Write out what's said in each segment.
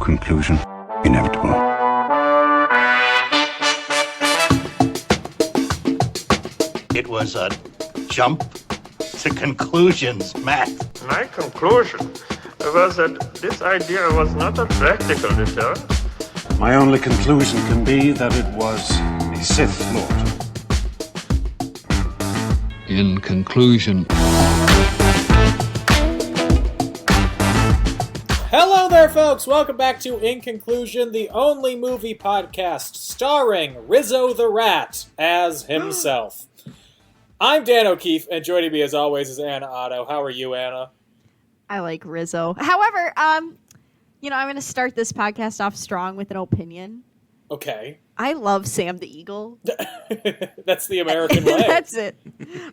Conclusion inevitable. It was a jump to conclusions, Matt. My conclusion was that this idea was not a practical deterrent. My only conclusion can be that it was a Sith Lord. In conclusion. Hello there, folks! Welcome back to In Conclusion, the only movie podcast starring Rizzo the Rat as himself. I'm Dan O'Keefe, and joining me as always is Anna Otto. How are you, Anna? I like Rizzo. However, I'm going to start this podcast off strong with an opinion. Okay. I love Sam the Eagle. That's the American way. That's it.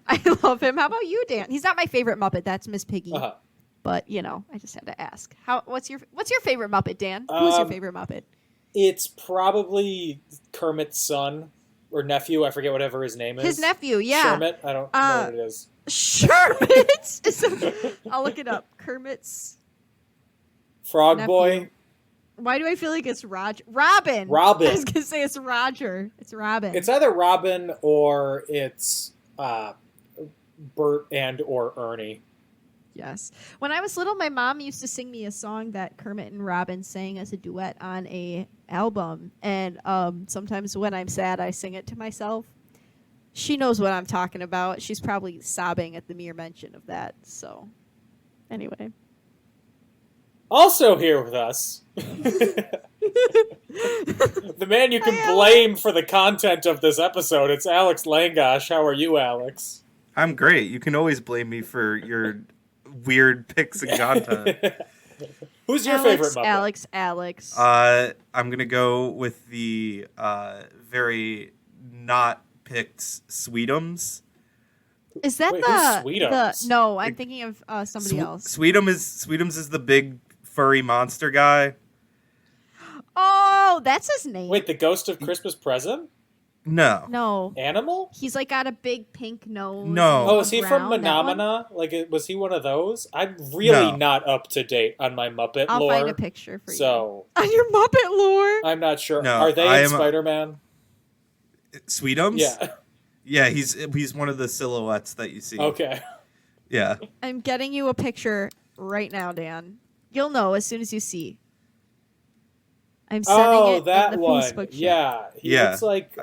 I love him. How about you, Dan? He's not my favorite Muppet. That's Miss Piggy. Uh-huh. But, I just had to ask. What's your favorite Muppet, Dan? Who's your favorite Muppet? It's probably Kermit's son or nephew. I forget whatever his name is. His nephew, yeah. Kermit? I don't know what it is. Kermit? I'll look it up. Kermit's Frog nephew. Boy? Why do I feel like it's Roger? Robin. Robin. I was going to say it's Roger. It's Robin. It's either Robin or it's Bert and or Ernie. Yes. When I was little, my mom used to sing me a song that Kermit and Robin sang as a duet on a album. And sometimes when I'm sad, I sing it to myself. She knows what I'm talking about. She's probably sobbing at the mere mention of that. So, anyway. Also here with us, the man you can blame for the content of this episode, it's Alex Langosh. How are you, Alex? I'm great. You can always blame me for your weird picks and content. Who's your favorite Muppet? Alex. I'm going to go with the very not picked Sweetums. Is that Wait, who's Sweetums? No, I'm thinking of somebody else. Sweetums is the big furry monster guy. Oh, that's his name. Wait, the Ghost of Christmas Present? No. Animal? He's like got a big pink nose. No. Oh, is he from Phenomena? Like, was he one of those? I'm really not up to date on my Muppet I'll lore. find a picture for you. On your Muppet lore? I'm not sure. No, Are they in Spider-Man? Sweetums? Yeah. Yeah, he's one of the silhouettes that you see. Okay. Yeah. I'm getting you a picture right now, Dan. You'll know as soon as you see. I'm sending it that in the one. Facebook chat. Yeah. He Yeah. looks like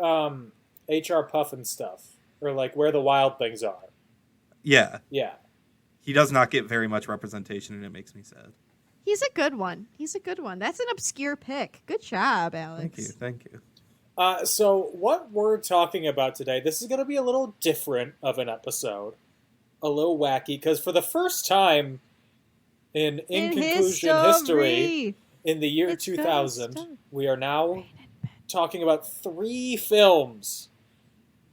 HR Puff and stuff. Or like Where the Wild Things Are. Yeah. Yeah. He does not get very much representation, and it makes me sad. He's a good one. That's an obscure pick. Good job, Alex. Thank you. So what we're talking about today, this is going to be a little different of an episode. A little wacky, because for the first time in Conclusion history, in the year 2000, we are now talking about 3 films.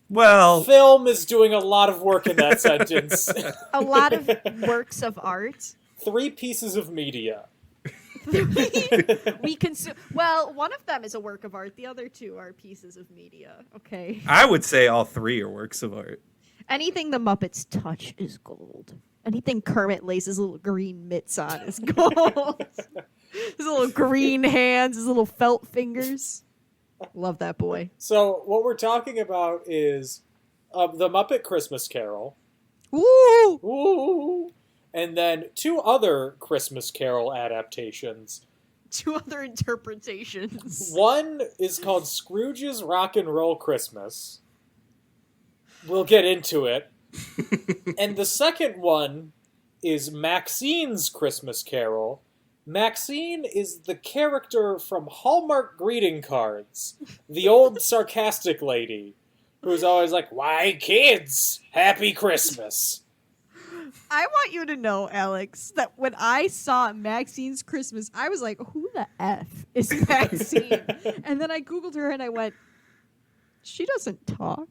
Well, film is doing a lot of work in that sentence. A lot of works of art. 3 pieces of media. We consume. Well, one of them is a work of art. The other 2 are pieces of media. Okay. I would say all 3 are works of art. Anything the Muppets touch is gold. Anything Kermit lays his little green mitts on is gold. His little green hands, his little felt fingers. Love that boy. So what we're talking about is the Muppet Christmas Carol. Ooh! Ooh! And then 2 other Christmas Carol adaptations. 2 other interpretations. One is called Scrooge's Rock and Roll Christmas. We'll get into it. And the second one is Maxine's Christmas Carol. Maxine is the character from Hallmark greeting cards. The old sarcastic lady who's always like, "Why, kids, happy Christmas." I want you to know, Alex, that when I saw Maxine's Christmas, I was like, who the F is Maxine? And then I Googled her and I went, she doesn't talk.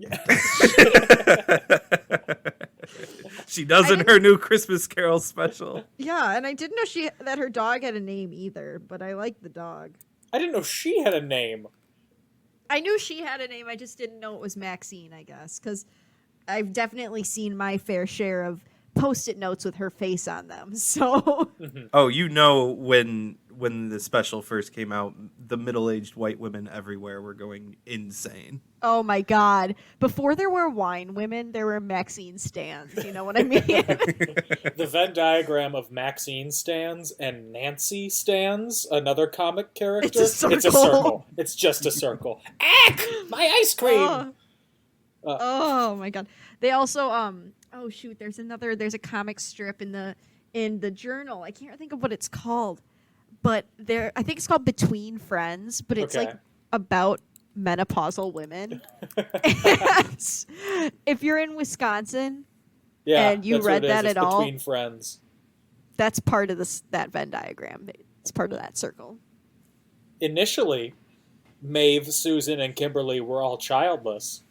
She does in her new Christmas Carol special. Yeah, and I didn't know that her dog had a name either, but I like the dog. I didn't know she had a name. I knew she had a name, I just didn't know it was Maxine, I guess, because I've definitely seen my fair share of Post-it notes with her face on them. So Oh, you know, when the special first came out, the middle-aged white women everywhere were going insane. oh my god. Before there were wine women, there were Maxine stands. You know what I mean? The Venn diagram of Maxine stands and Nancy stands, another comic character. It's a circle. It's a circle. It's just a circle. Ack! My ice cream! Oh my god. They also oh shoot, there's a comic strip in the journal. I can't think of what it's called. But I think it's called Between Friends, but it's Okay. like about menopausal women. And if you're in Wisconsin Yeah, and you that's what read it is. that It's at all, Between Friends. that's part of that Venn diagram. It's part of that circle. Initially, Maeve, Susan, and Kimberly were all childless,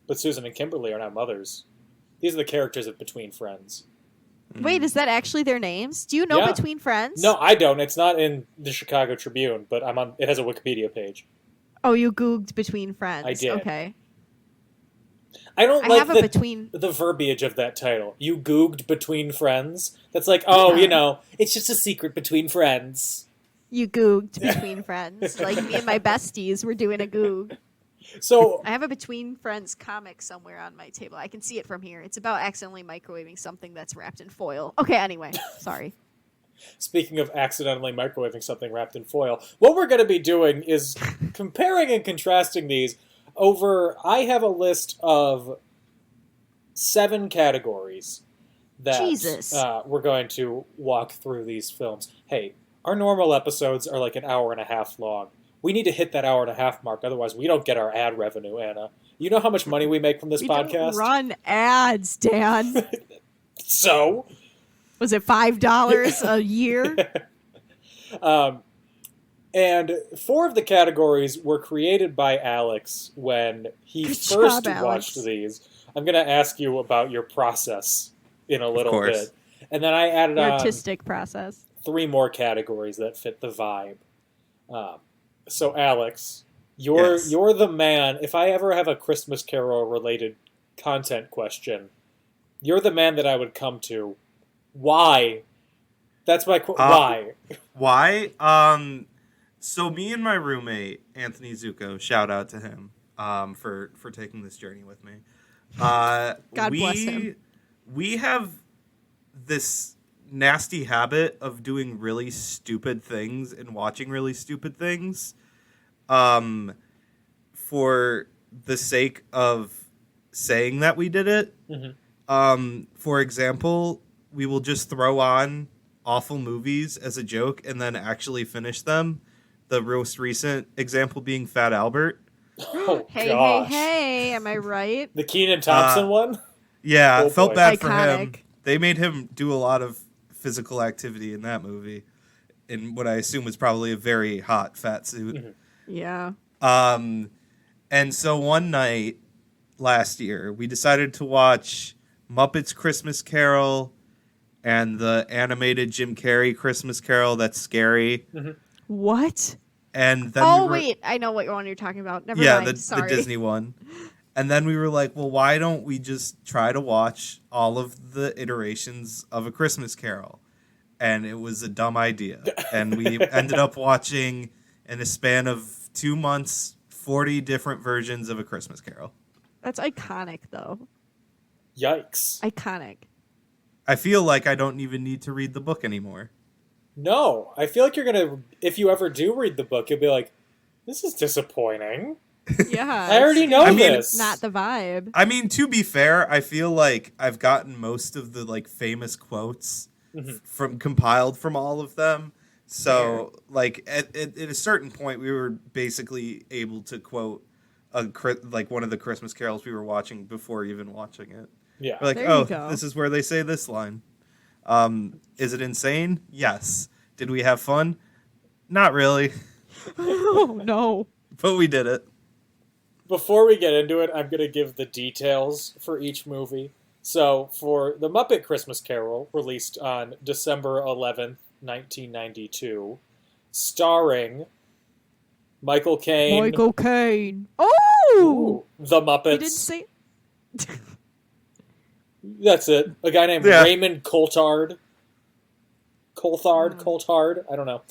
but Susan and Kimberly are now mothers. These are the characters of Between Friends. Wait, is that actually their names? Do you know Yeah. Between Friends? No, I don't. It's not in the Chicago Tribune, but I'm on. It has a Wikipedia page. Oh, you googled Between Friends. I did. Okay. I don't I like have a Between. the verbiage of that title. You googled Between Friends. That's like, oh, you know, it's just a secret between friends. You googled Between Friends. Like me and my besties were doing a goog. So I have a Between Friends comic somewhere on my table. I can see it from here. It's about accidentally microwaving something that's wrapped in foil. Okay, anyway, sorry. speaking of accidentally microwaving something wrapped in foil, what we're going to be doing is comparing and contrasting these over. I have a list of 7 categories that Jesus. We're going to walk through these films. Hey, our normal episodes are like an hour and a half long. We need to hit that hour and a half mark, otherwise we don't get our ad revenue, Anna. You know how much money we make from this We podcast? don't run ads, Dan. So? Was it $5 a year? And 4 of the categories were created by Alex when he Good first job, Alex. watched these. I'm going to ask you about your process in a little course. bit. And then I added The on artistic process. 3 more categories that fit the vibe. So, Alex, you're Yes. you're the man. If I ever have a Christmas Carol related content question, you're the man that I would come to. Why? That's my why. Why? So me and my roommate Anthony Zuko, shout out to him for taking this journey with me. God bless him. We have this nasty habit of doing really stupid things and watching really stupid things for the sake of saying that we did it. Mm-hmm. For example, we will just throw on awful movies as a joke and then actually finish them. The most recent example being Fat Albert. Oh, Hey, gosh. hey, am I right? The Keenan Thompson one? Yeah, Oh, it felt boy. bad for him. Iconic. They made him do a lot of physical activity in that movie in what I assume was probably a very hot fat suit. Mm-hmm. Yeah. And so one night last year, we decided to watch Muppets Christmas Carol and the animated Jim Carrey Christmas Carol that's scary. What? And then Oh, we were, wait. I know what one you're talking about. Never yeah, mind. the Sorry. Disney one. And then we were like, well, why don't we just try to watch all of the iterations of A Christmas Carol? And it was a dumb idea. And we ended up watching, in a span of 2 months, 40 different versions of A Christmas Carol. That's iconic, though. Yikes. Iconic. I feel like I don't even need to read the book anymore. No, I feel like you're going to, if you ever do read the book, you'll be like, this is disappointing. Yeah. I already know I mean, this. Not the vibe. I mean, to be fair, I feel like I've gotten most of the like famous quotes from compiled from all of them. So, like at a certain point, we were basically able to quote like one of the Christmas carols we were watching before even watching it. Yeah. We're like, There you oh, go. this is where they say this line. Is it insane? Yes. Did we have fun? Not really, Oh, no. but we did it. Before we get into it, I'm going to give the details for each movie. So, for The Muppet Christmas Carol, released on December 11th, 1992, starring Michael Caine, Michael Caine. Oh! Ooh, The You Muppets, didn't say... That's it. A guy named Raymond Coulthard. Coulthard. I don't know.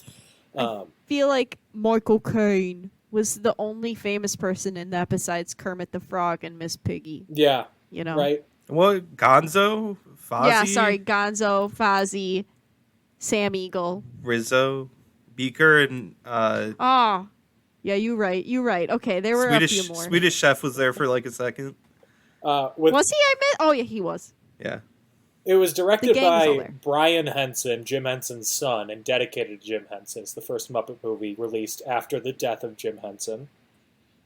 I feel like Michael Caine was the only famous person in that besides Kermit the Frog and Miss Piggy. Yeah. You know? Right. What? Gonzo? Fozzie? Yeah, sorry. Gonzo, Fozzie, Sam Eagle. Rizzo, Beaker, and Oh. Yeah, you're right. Okay, there were a few more. Swedish Chef was there for like a second. Was he? Oh, yeah, he was. Yeah. It was directed by there. Brian Henson, Jim Henson's son, and dedicated to Jim Henson. It's the first Muppet movie released after the death of Jim Henson.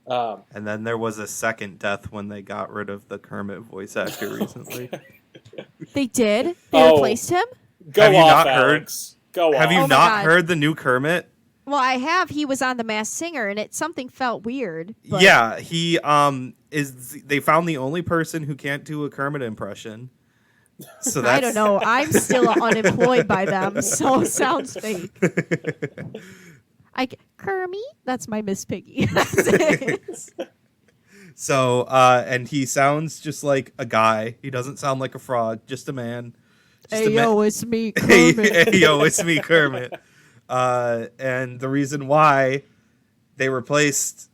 And then there was a second death when they got rid of the Kermit voice actor recently. They did? They replaced him? Have you not heard? Have you not heard the new Kermit? Well, I have. He was on The Masked Singer, and something felt weird. But... Yeah, he is. They found the only person who can't do a Kermit impression. So that's... I don't know. I'm still unemployed by them, so it sounds fake. Kermit? That's my Miss Piggy. So, and he sounds just like a guy. He doesn't sound like a frog, just a man. It's me, Kermit. It's me, Kermit. And the reason why they replaced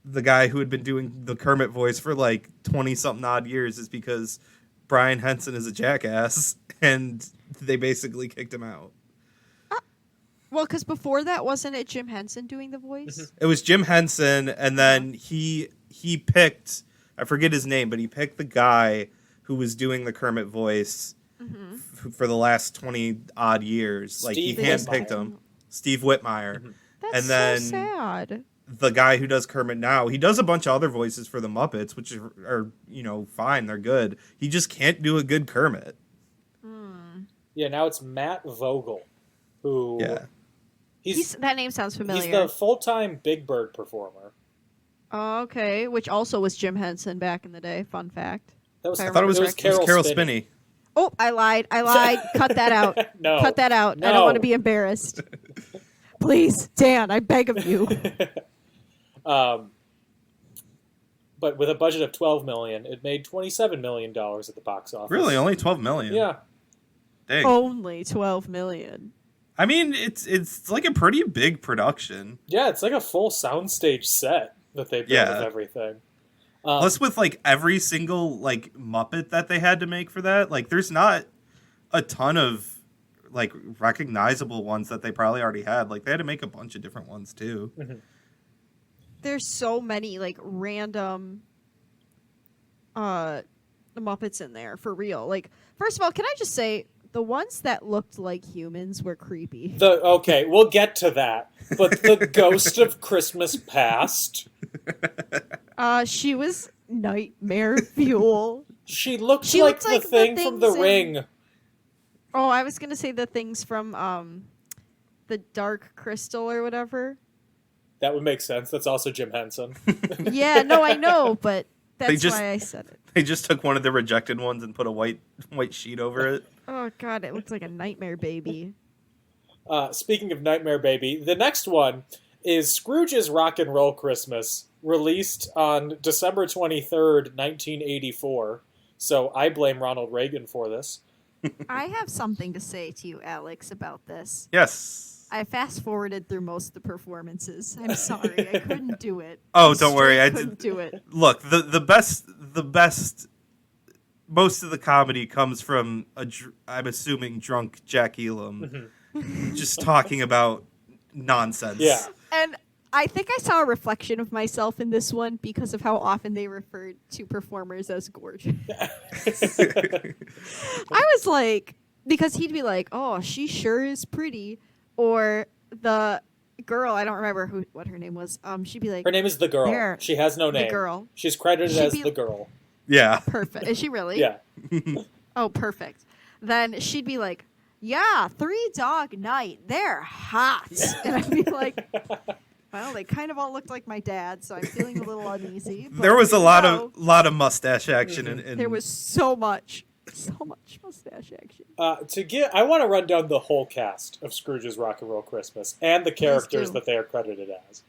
the guy who had been doing the Kermit voice for like 20-something odd years is because Brian Henson is a jackass, and they basically kicked him out. Well, because before that, wasn't it Jim Henson doing the voice? It was Jim Henson, and then he picked, I forget his name, but he picked the guy who was doing the Kermit voice for the last 20-odd years. Like, he handpicked him. Steve Whitmire. That's and then so sad. The guy who does Kermit now, he does a bunch of other voices for the Muppets, which are fine, they're good. He just can't do a good Kermit. Yeah, now it's Matt Vogel, who... Yeah. That name sounds familiar. He's the full-time Big Bird performer. Oh, okay, which also was Jim Henson back in the day. Fun fact. I thought it was Carol Spinney. Oh, I lied. Cut that out. No. Cut that out. No. I don't want to be embarrassed. Please, Dan, I beg of you. But with a budget of $12 million, it made $27 million at the box office. Really? Only $12 million? Yeah. Dang. Only $12 million. I mean, it's like a pretty big production. Yeah, it's like a full soundstage set that they built with everything. Plus, with like every single like Muppet that they had to make for that, like there's not a ton of like recognizable ones that they probably already had. Like they had to make a bunch of different ones too. Mm-hmm. There's so many like random Muppets in there for real. Like, first of all, can I just say the ones that looked like humans were creepy. Okay, we'll get to that. But the Ghost of Christmas Past. She was nightmare fuel. She looked like the thing from The Ring. Oh, I was gonna say the things from the Dark Crystal or whatever. That would make sense. That's also Jim Henson. Yeah, no, I know, but that's why I said it. They just took one of the rejected ones and put a white sheet over it. Oh god, it looks like a nightmare baby. Speaking of Nightmare Baby, the next one is Scrooge's Rock and Roll Christmas, released on December 23rd, 1984. So I blame Ronald Reagan for this. I have something to say to you, Alex, about this. Yes. I fast-forwarded through most of the performances. I'm sorry, I couldn't do it. Oh, don't worry, I couldn't do it. Look, the best, most of the comedy comes from I'm assuming drunk Jack Elam, just talking about nonsense. Yeah, and I think I saw a reflection of myself in this one because of how often they referred to performers as gorgeous. I was like, because he'd be like, "Oh, she sure is pretty," or the girl, I don't remember what her name was. She'd be like, her name is the girl. There, she has no name. The girl. She's credited as the girl. Yeah. Perfect. Is she really? Yeah. Oh, perfect. Then she'd be like, "Yeah, 3 Dog Night. They're hot," and I'd be like, "Well, they kind of all looked like my dad, so I'm feeling a little uneasy." There was a lot of mustache action in There was so much mustache action. I want to run down the whole cast of Scrooge's Rock and Roll Christmas and the characters that they are credited as.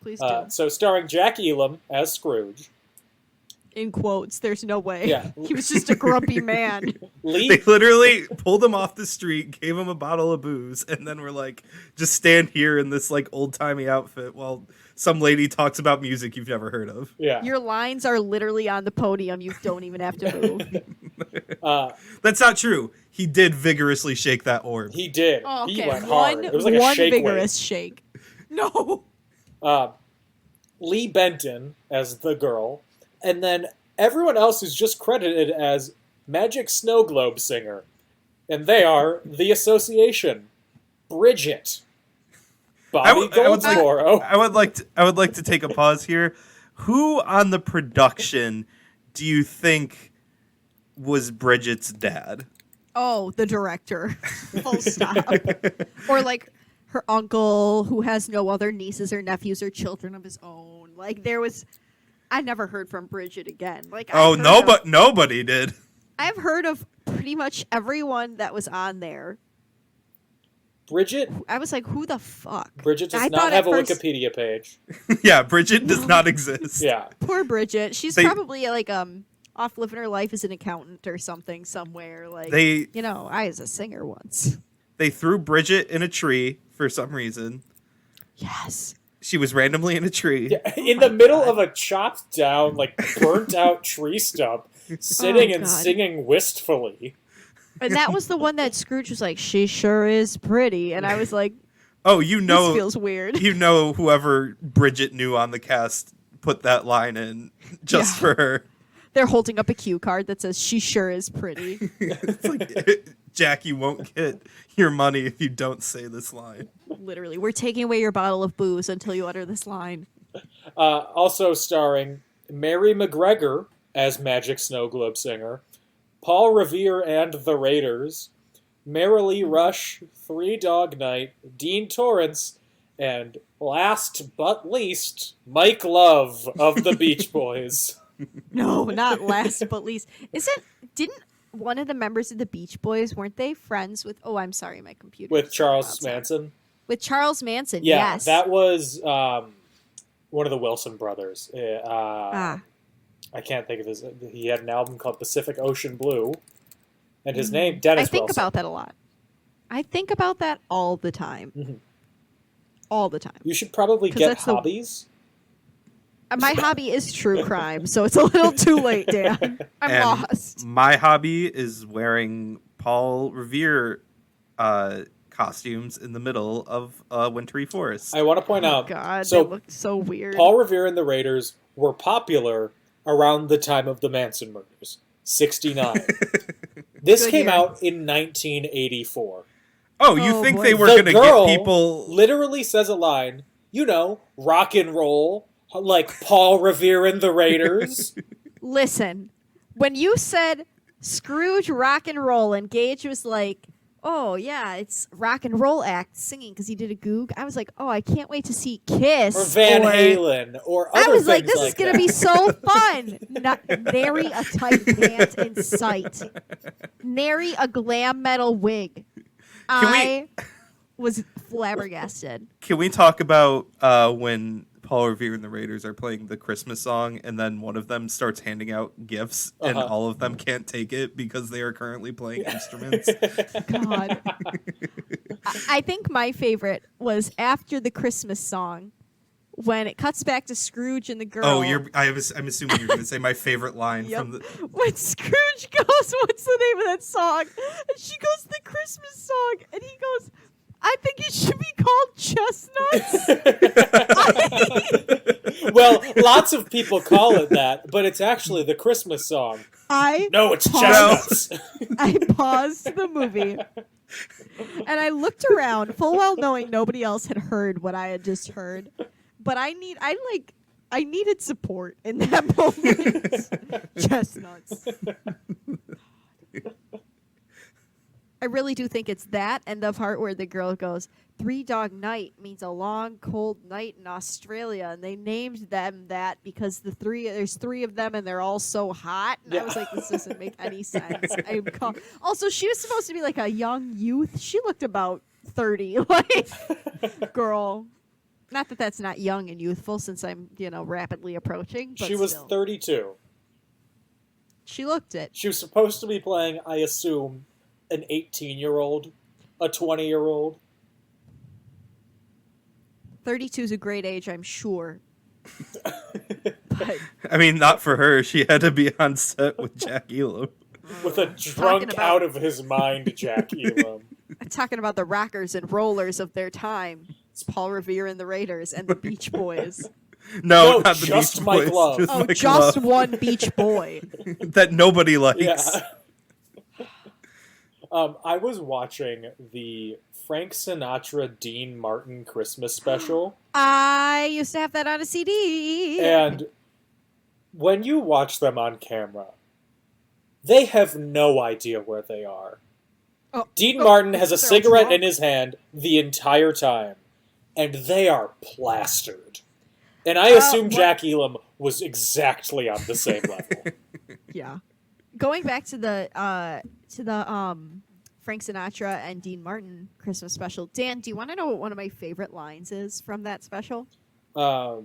Please do. So starring Jack Elam as Scrooge, in quotes. There's no way. Yeah. He was just a grumpy man. Lee They literally pulled him off the street, gave him a bottle of booze, and then were like, just stand here in this like old-timey outfit while some lady talks about music you've never heard of. Yeah. Your lines are literally on the podium. You don't even have to move. That's not true. He did vigorously shake that orb. He did. Oh, He okay. went hard. It was like a one shake vigorous shake. No. Lee Benton as the girl, and then everyone else is just credited as Magic Snow Globe singer. And they are The Association, Bridget, Bobby Goldsboro. I would like to take a pause here. Who on the production do you think was Bridget's dad? Oh, the director. Full stop. Or like her uncle who has no other nieces or nephews or children of his own. Like I never heard from Bridget again. Like Nobody did. I've heard of pretty much everyone that was on there. Bridget? I was like, who the fuck? Bridget does not have a Wikipedia page. Yeah, Bridget does not exist. Yeah. Poor Bridget. She's probably like off living her life as an accountant or something somewhere. Like I was a singer once. They threw Bridget in a tree for some reason. Yes. She was randomly in a tree. Yeah, in the middle of a chopped down, like burnt out tree stump, sitting and singing wistfully. And that was the one that Scrooge was like, she sure is pretty. And I was like, oh, this feels weird. You know whoever Bridget knew on the cast put that line in just for her. They're holding up a cue card that says, she sure is pretty. It's like, Jack, you won't get your money if you don't say this line. Literally, we're taking away your bottle of booze until you utter this line. Also starring Mary McGregor as Magic Snow Globe singer, Paul Revere and the Raiders, Marilee Rush, Three Dog Night, Dean Torrance, and last but least, Mike Love of the Beach Boys. No, not last but least. Didn't one of the members of the Beach Boys, weren't they friends with, I'm sorry, my computer. With Charles Manson? With Charles Manson, yeah, yes. That was one of the Wilson brothers. I can't think of his. He had an album called Pacific Ocean Blue, and his name Dennis. I think Wilson. about that a lot. I think about that all the time. Mm-hmm. All the time. You should probably get hobbies. My hobby is true crime, so it's a little too late, Dan. I'm lost. My hobby is wearing Paul Revere costumes in the middle of a wintry forest. I want to point out. God, so they look so weird. Paul Revere and the Raiders were popular around the time of the Manson murders, 1969. This came out in 1984. Oh, you think they were going to get people? Literally says a line, rock and roll, like Paul Revere and the Raiders. Listen, when you said Scrooge rock and roll, and Gage was like, oh, yeah, it's rock and roll act singing because he did a goog. I was like, oh, I can't wait to see Kiss. Or Van Halen. Or other I was like, things this is going to be so fun. Nary a tight pant in sight. Nary a glam metal wig. I was flabbergasted. Can we talk about when Paul Revere and the Raiders are playing the Christmas song, and then one of them starts handing out gifts, and all of them can't take it because they are currently playing instruments? God. I think my favorite was after the Christmas song, when it cuts back to Scrooge and the girl. Oh, I'm assuming you're going to say my favorite line from the... When Scrooge goes, what's the name of that song? And she goes, the Christmas song, and he goes, I think it should be called Chestnuts. Well, lots of people call it that, but it's actually the Christmas song. No, it's Chestnuts. I paused the movie, and I looked around, full well knowing nobody else had heard what I had just heard. But I needed support in that moment. Chestnuts. I really do think it's that and the part where the girl goes, 3 Dog Night means a long, cold night in Australia, and they named them that because there's 3 of them and they're all so hot. And I was like, this doesn't make any sense. Also, she was supposed to be like a young youth. She looked about 30. Like, girl. Not that that's not young and youthful, since I'm, rapidly approaching. But she was still. 32. She looked it. She was supposed to be playing, I assume, an 18-year-old, a 20-year-old. 32 is a great age, I'm sure. But I mean, not for her. She had to be on set with Jack Elam. With a drunk out of his mind Jack Elam. talking about the rockers and rollers of their time. It's Paul Revere and the Raiders and the Beach Boys. No, not the just Beach Mike Boys. Love. Just Oh, Mike just Love. one Beach Boy. That nobody likes. Yeah. I was watching the Frank Sinatra Dean Martin Christmas special. I used to have that on a CD. And when you watch them on camera, they have no idea where they are. Dean Martin has a cigarette in his hand the entire time, and they are plastered. And I assume Jack Elam was exactly on the same level. Yeah. Going back to the Frank Sinatra and Dean Martin Christmas special. Dan, do you want to know what one of my favorite lines is from that special? How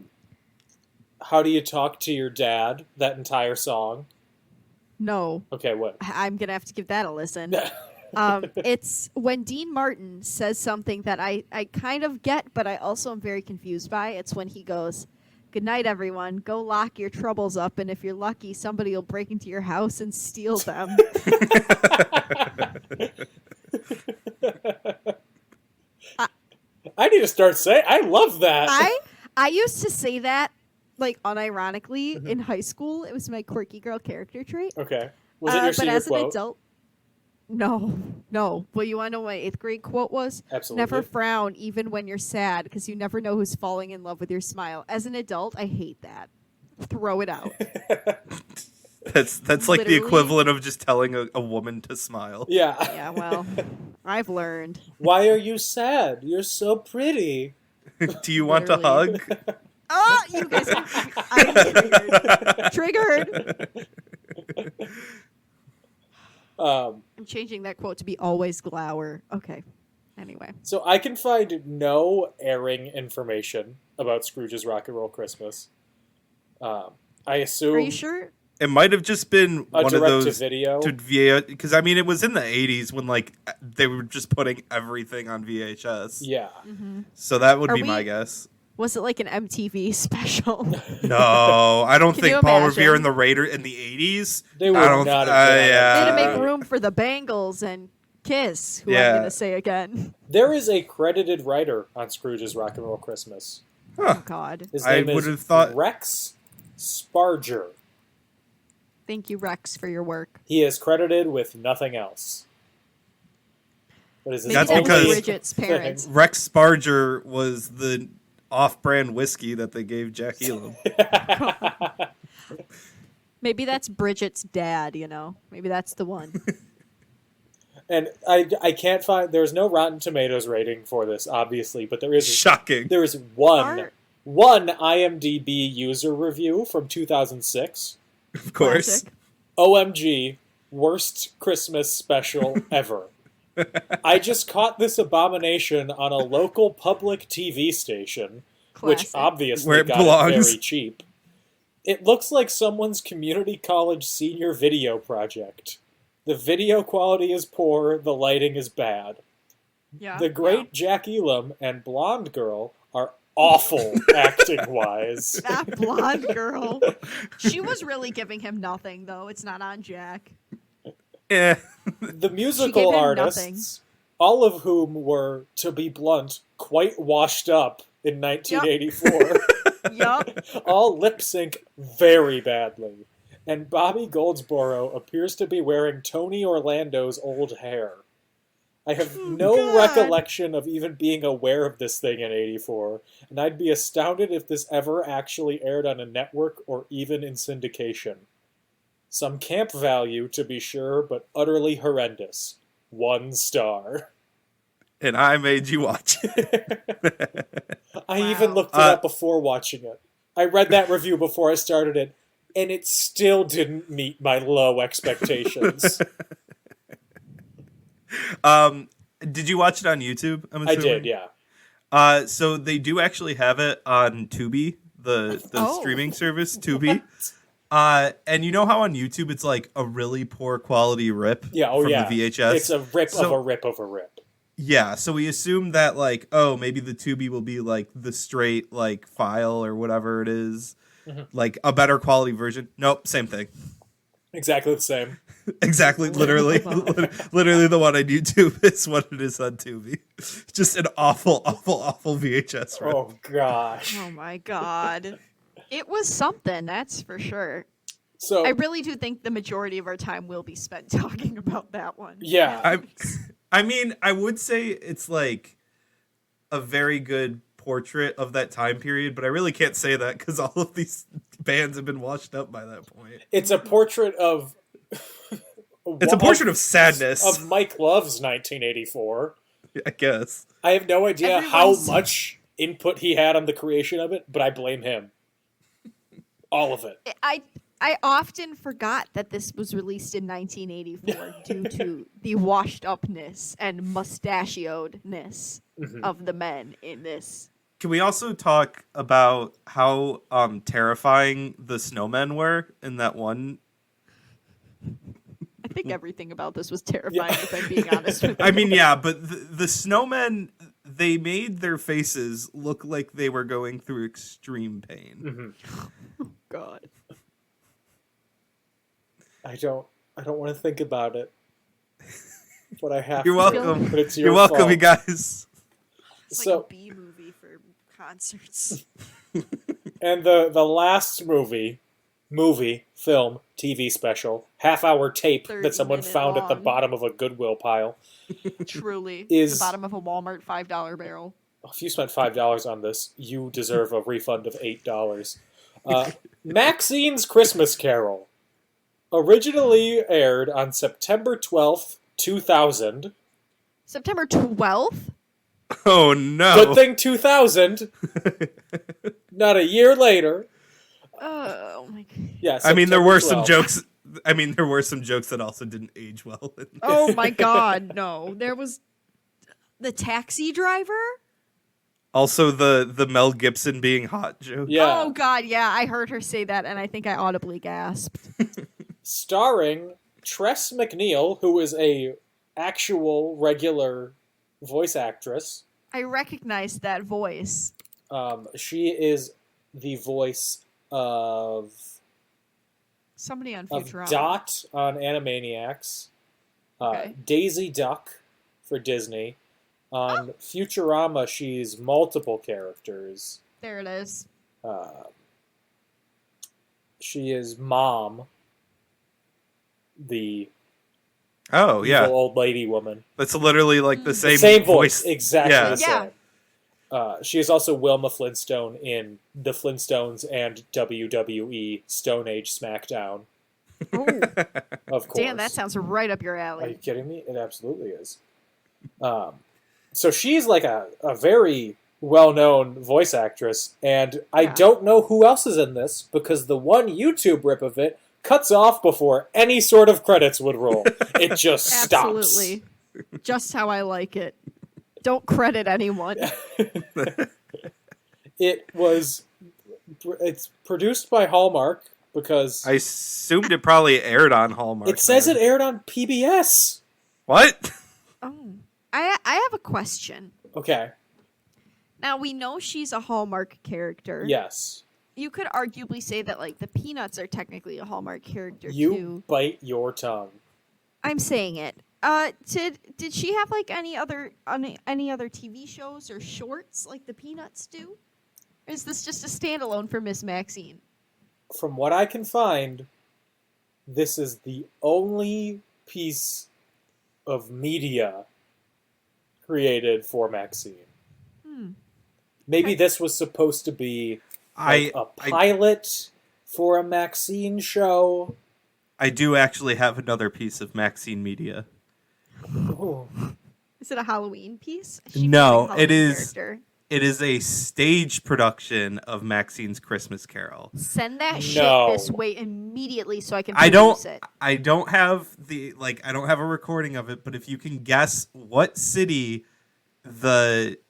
do you talk to your dad? That entire song. No. Okay, what? I'm going to have to give that a listen. It's when Dean Martin says something that I kind of get, but I also am very confused by. It's when he goes, "Good night, everyone. Go lock your troubles up, and if you're lucky, somebody will break into your house and steal them." I need to start saying. I love that. I used to say that like unironically in high school. It was my quirky girl character trait. Okay. Was it your senior but as quote? an adult, no. Well, you want to know what my 8th grade quote was? Absolutely. Never frown even when you're sad, because you never know who's falling in love with your smile. As an adult, I hate that. Throw it out. That's like Literally. the equivalent of just telling a woman to smile. Yeah. Yeah, well, I've learned. Why are you sad? You're so pretty. Do you want Literally. a hug? Oh, you guys I'm triggered. I'm changing that quote to be always glower. Okay. Anyway. So I can find no airing information about Scrooge's Rock and Roll Christmas. I assume. Are you sure? It might have just been A one of those direct-to-video? because I mean it was in the 80s when like they were just putting everything on VHS. Yeah. So that would Are be my we- guess. Was it like an MTV special? No, I don't Can think you Paul imagine? Revere and the Raider in the 80s. They would I don't, not have done They had to that. make room for the Bangles and Kiss, who Yeah. I'm going to say again. There is a credited writer on Scrooge's Rock and Roll Christmas. Oh, God. His I name is would have thought- Rex Sparger. Thank you, Rex, for your work. He is credited with nothing else. What is his Maybe That's that because- was Bridget's parents. Rex Sparger was the off-brand whiskey that they gave Jack Elam. Maybe that's Bridget's dad, you know? Maybe that's the one. And I can't find. There's no Rotten Tomatoes rating for this, obviously, but there is Shocking. there is one Art. IMDb user review from 2006. Of course. Classic. OMG, worst Christmas special ever. I just caught this abomination on a local public TV station, which Classic. obviously Where it got belongs. it very cheap. It looks like someone's community college senior video project. The video quality is poor, the lighting is bad. Yeah. The great Jack Elam and Blonde Girl are awful acting-wise. That blonde girl. She was really giving him nothing, though. It's not on Jack. Yeah. The She musical gave him artists, all of whom were, to be blunt, quite washed up in 1984, Yup. all lip sync very badly. And Bobby Goldsboro appears to be wearing Tony Orlando's old hair. I have no God. recollection of even being aware of this thing in 84, and I'd be astounded if this ever actually aired on a network or even in syndication. Some camp value, to be sure, but utterly horrendous. 1 star. And I made you watch it. I Wow. even looked it up before watching it. I read that review before I started it, and it still didn't meet my low expectations. Did you watch it on YouTube? I'm I assuming? did, yeah. So they do actually have it on Tubi, the Oh. streaming service Tubi. And you know how on YouTube it's like a really poor quality rip Yeah, from the VHS? It's a rip of a rip of a rip. Yeah, so we assume that like, oh, maybe the Tubi will be like the straight like file or whatever it is, like a better quality version. Nope, same thing. Exactly the same. Exactly, literally the one on YouTube is what it is on Tubi. Just an awful VHS rip. Oh gosh. Oh my god. It was something, that's for sure. So I really do think the majority of our time will be spent talking about that one. yeah. I mean, I would say it's like a very good portrait of that time period, but I really can't say that because all of these bands have been washed up by that point. It's a portrait of It's a portrait of sadness. Of Mike Love's 1984. I guess. I have no idea Everyone's- how much input he had on the creation of it, but I blame him. All of it. I often forgot that this was released in 1984 due to the washed upness and mustachioedness of the men in this. Can we also talk about how terrifying the snowmen were in that one? I think everything about this was terrifying, if I'm being honest with you. I mean, yeah, but the snowmen, they made their faces look like they were going through extreme pain. God. I don't want to think about it. But I have You're to. welcome. But it's You're welcome, fault. you guys. It's So- like a B movie for concerts. And the last movie, film, TV special, half-hour tape 30 that someone minute found at the long. bottom of a Goodwill pile. Truly. Is- the bottom of a Walmart $5 barrel. If you spent $5 on this, you deserve a refund of $8. Maxine's Christmas Carol. Originally aired on September 12th, 2000. September 12th? Oh no! Good thing 2000. Not a year later. Oh my god. Yeah, I mean, there September were some 12th. jokes. I mean, there were some jokes that also didn't age well. Oh my god, no. There was the taxi driver? Also, the Mel Gibson being hot joke. Yeah. Oh god, yeah, I heard her say that and I think I audibly gasped. Starring Tress MacNeille, who is a actual regular voice actress. I recognized that voice. She is the voice of Somebody on Futurama. Dot on Animaniacs, Okay. Daisy Duck for Disney. On Futurama, she's multiple characters. There it is. She is Mom, the Oh yeah, evil old lady woman. that's literally like the The same, same voice, exactly Yeah. the same. She is also Wilma Flintstone in The Flintstones and WWE Stone Age SmackDown. Oh, Of course. damn, that sounds right up your Are you alley. kidding me? It absolutely is. So she's like a very well-known voice actress, and I Yeah. don't know who else is in this because the one YouTube rip of it cuts off before any sort of credits would roll. It just stops. Absolutely. Just how I like it. Don't credit anyone. It's produced by Hallmark because I assumed it probably aired on Hallmark. it says then. it aired on PBS. What? Oh. I have a question. Okay. Now, we know she's a Hallmark character. Yes. You could arguably say that, like, the Peanuts are technically a Hallmark character, You too. bite your tongue. I'm saying it. Did she have, like, any other TV shows or shorts like the Peanuts do? Or is this just a standalone for Miss Maxine? From what I can find, this is the only piece of media created for Maxine. Maybe this was supposed to be like a pilot for a Maxine show. I do actually have another piece of Maxine media. Oh. Is it a Halloween piece? She No, feels like a it Halloween is- character. It is a stage production of Maxine's Christmas Carol. Send that shit No. this way immediately so I can I produce don't it. I don't have I don't have a recording of it, but if you can guess what city it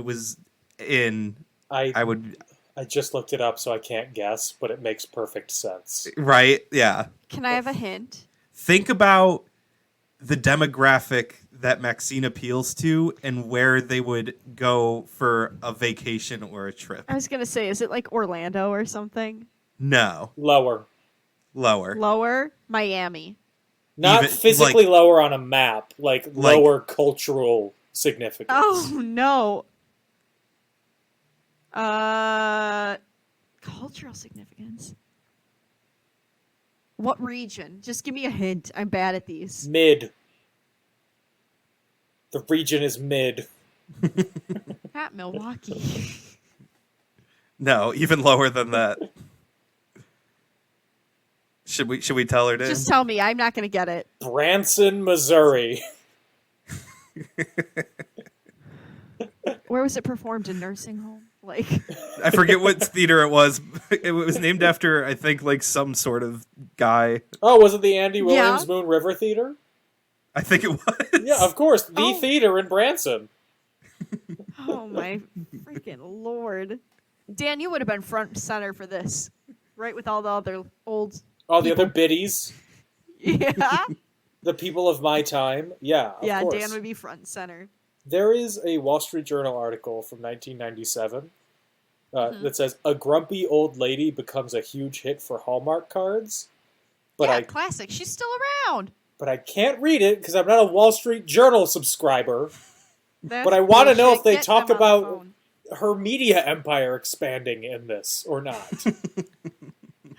was in, I would I just looked it up, so I can't guess, but it makes perfect sense. Right? Yeah. Can I have a hint? Think about the demographic that Maxine appeals to and where they would go for a vacation or a trip. I was gonna say, is it like Orlando or something? No. Lower. Lower. Lower? Miami. Not Even, physically like- lower on a map, like lower cultural significance. Oh no. Cultural significance. What region? Just give me a hint. I'm bad at these. Mid. The region is mid. Not Milwaukee. No, even lower than that. Should we tell her, Dan? Just tell me. I'm not going to get it. Branson, Missouri. Where was it performed? In nursing home? Like, I forget what theater it was. It was named after, I think, like some sort of guy. Oh, was it the Andy Williams Moon River Theater? I think it was. Yeah, of course. The theater in Branson. oh my freaking lord. Dan, you would have been front and center for this. Right with all the other old... All the other biddies. Yeah. The people of my time. Yeah, of course. Dan would be front and center. There is a Wall Street Journal article from 1997 that says, a grumpy old lady becomes a huge hit for Hallmark cards. But classic. She's still around. But I can't read it because I'm not a Wall Street Journal subscriber. That's but I want to know if they bullshit. talk Get them on the about phone. her media empire expanding in this or not.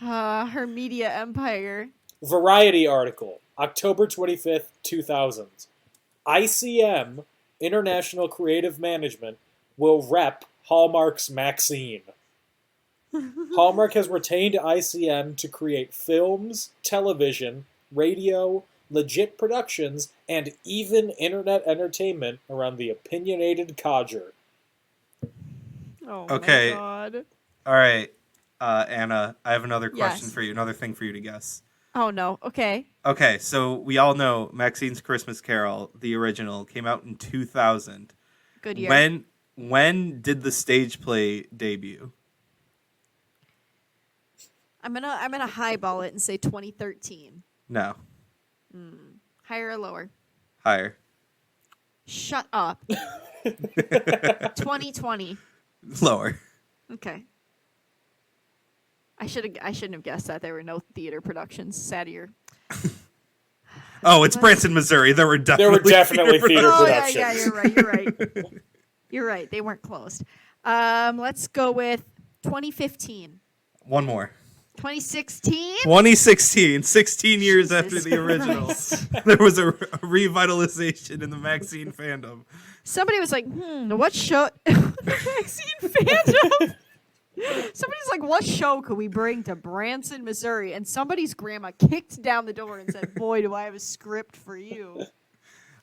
Her media empire. Variety article, October 25th, 2000. ICM, International Creative Management, will rep Hallmark's Maxine. Hallmark has retained ICM to create films, television, radio, legit productions, and even internet entertainment around the opinionated codger. Oh Okay. my god. All right, Anna, I have another question Yes. for you, another thing for you to guess. Oh no. Okay. Okay, so we all know Maxine's Christmas Carol, the original, came out in 2000. Good year. When did the stage play debut? I'm gonna highball it and say 2013. No. Higher or lower? Higher. Shut up. 2020. Lower. Okay. I shouldn't have guessed that there were no theater productions. Sad year. Oh, it's Branson, Missouri. There were definitely theater Oh productions. yeah, you're right. You're right. You're right. They weren't closed. Let's go with 2015. One more. 2016. 2016, 16 years after Jesus the original, Christ. there was a revitalization in the Maxine fandom. Somebody was like, what show? Maxine fandom. Somebody's like, what show could we bring to Branson, Missouri? And somebody's grandma kicked down the door and said, boy, do I have a script for you.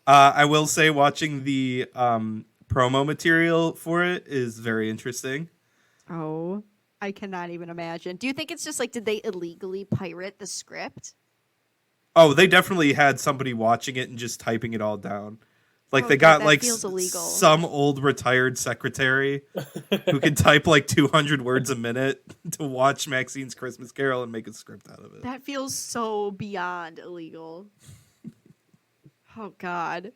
I will say watching the promo material for it is very interesting. Oh, I cannot even imagine. Do you think it's just like, did they illegally pirate the script? Oh, they definitely had somebody watching it and just typing it all down. Like Oh, they God, got that like feels illegal. some old retired secretary who can type like 200 words a minute to watch Maxine's Christmas Carol and make a script out of it. That feels so beyond illegal. Oh, God.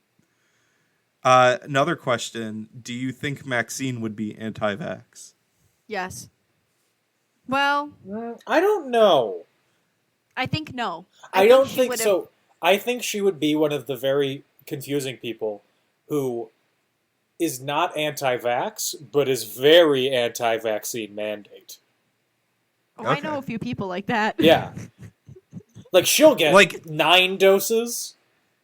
Another question. Do you think Maxine would be anti-vax? Yes. Well, I don't know. I think no. I don't she think would've- so. I think she would be one of the very confusing people who is not anti-vax, but is very anti-vaccine mandate. Oh, I Okay. know a few people like that. Yeah. Like, she'll get Like- 9 doses,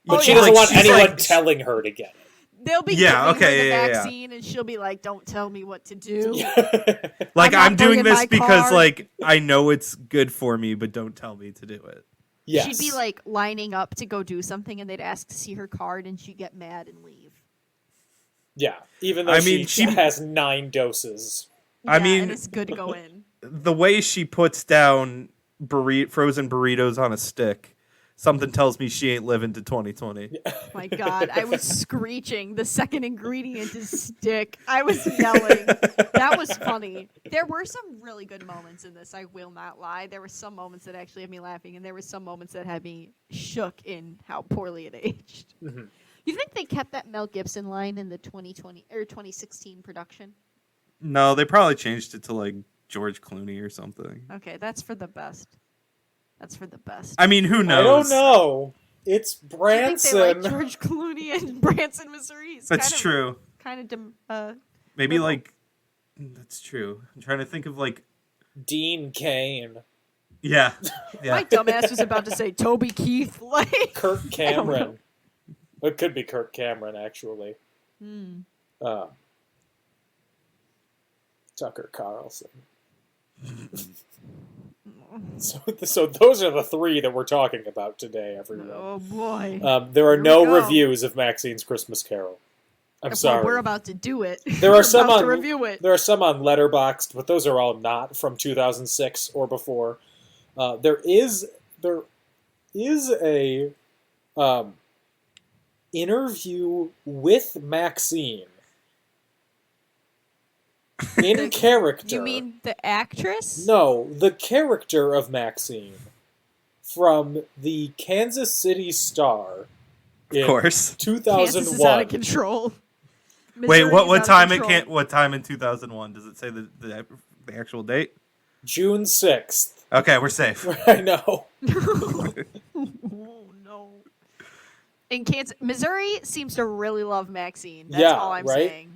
but Oh, she yeah. doesn't Like, want she's anyone like- telling her to get They'll be Yeah, giving okay, her the yeah. vaccine, and she'll be like, "Don't tell me what to do." it. Like I'm not I'm doing bringing this my because card. like I know it's good for me, but don't tell me to do it. Yes. She'd be like lining up to go do something, and they'd ask to see her card, and she'd get mad and leave. Yeah, even though I mean, she she- has 9 doses. I Yeah, mean- and it's good to go in. The way she puts down frozen burritos on a stick Something tells me she ain't living to 2020. My God, I was screeching. The second ingredient is stick. I was yelling. That was funny. There were some really good moments in this, I will not lie. There were some moments that actually had me laughing, and there were some moments that had me shook in how poorly it aged. Mm-hmm. You think they kept that Mel Gibson line in the 2020 or 2016 production? No, they probably changed it to like George Clooney or something. Okay, that's for the best. That's for the best. I mean, who knows? I don't know. It's Branson. I think they like George Clooney and Branson, Missouri. That's true. Kind of maybe like that's true. I'm trying to think of like Dean Caine. Yeah. My dumbass was about to say Toby Keith, like Kirk Cameron. It could be Kirk Cameron, actually. Tucker Carlson. So those are the three that we're talking about today, everyone. Oh boy! There are no reviews of Maxine's Christmas Carol. I'm sorry. We're about to do it. There are some on to review it. There are some on Letterboxd, but those are all not from 2006 or before. There is a interview with Maxine. In character. You mean the actress? No, the character of Maxine from the Kansas City Star. Of course. 2001. Kansas is out of control. Wait, what time what time in 2001? Does it say the actual date? June 6th. Okay, we're safe. I know. Oh no. In Kansas, Missouri seems to really love Maxine. That's all I'm saying.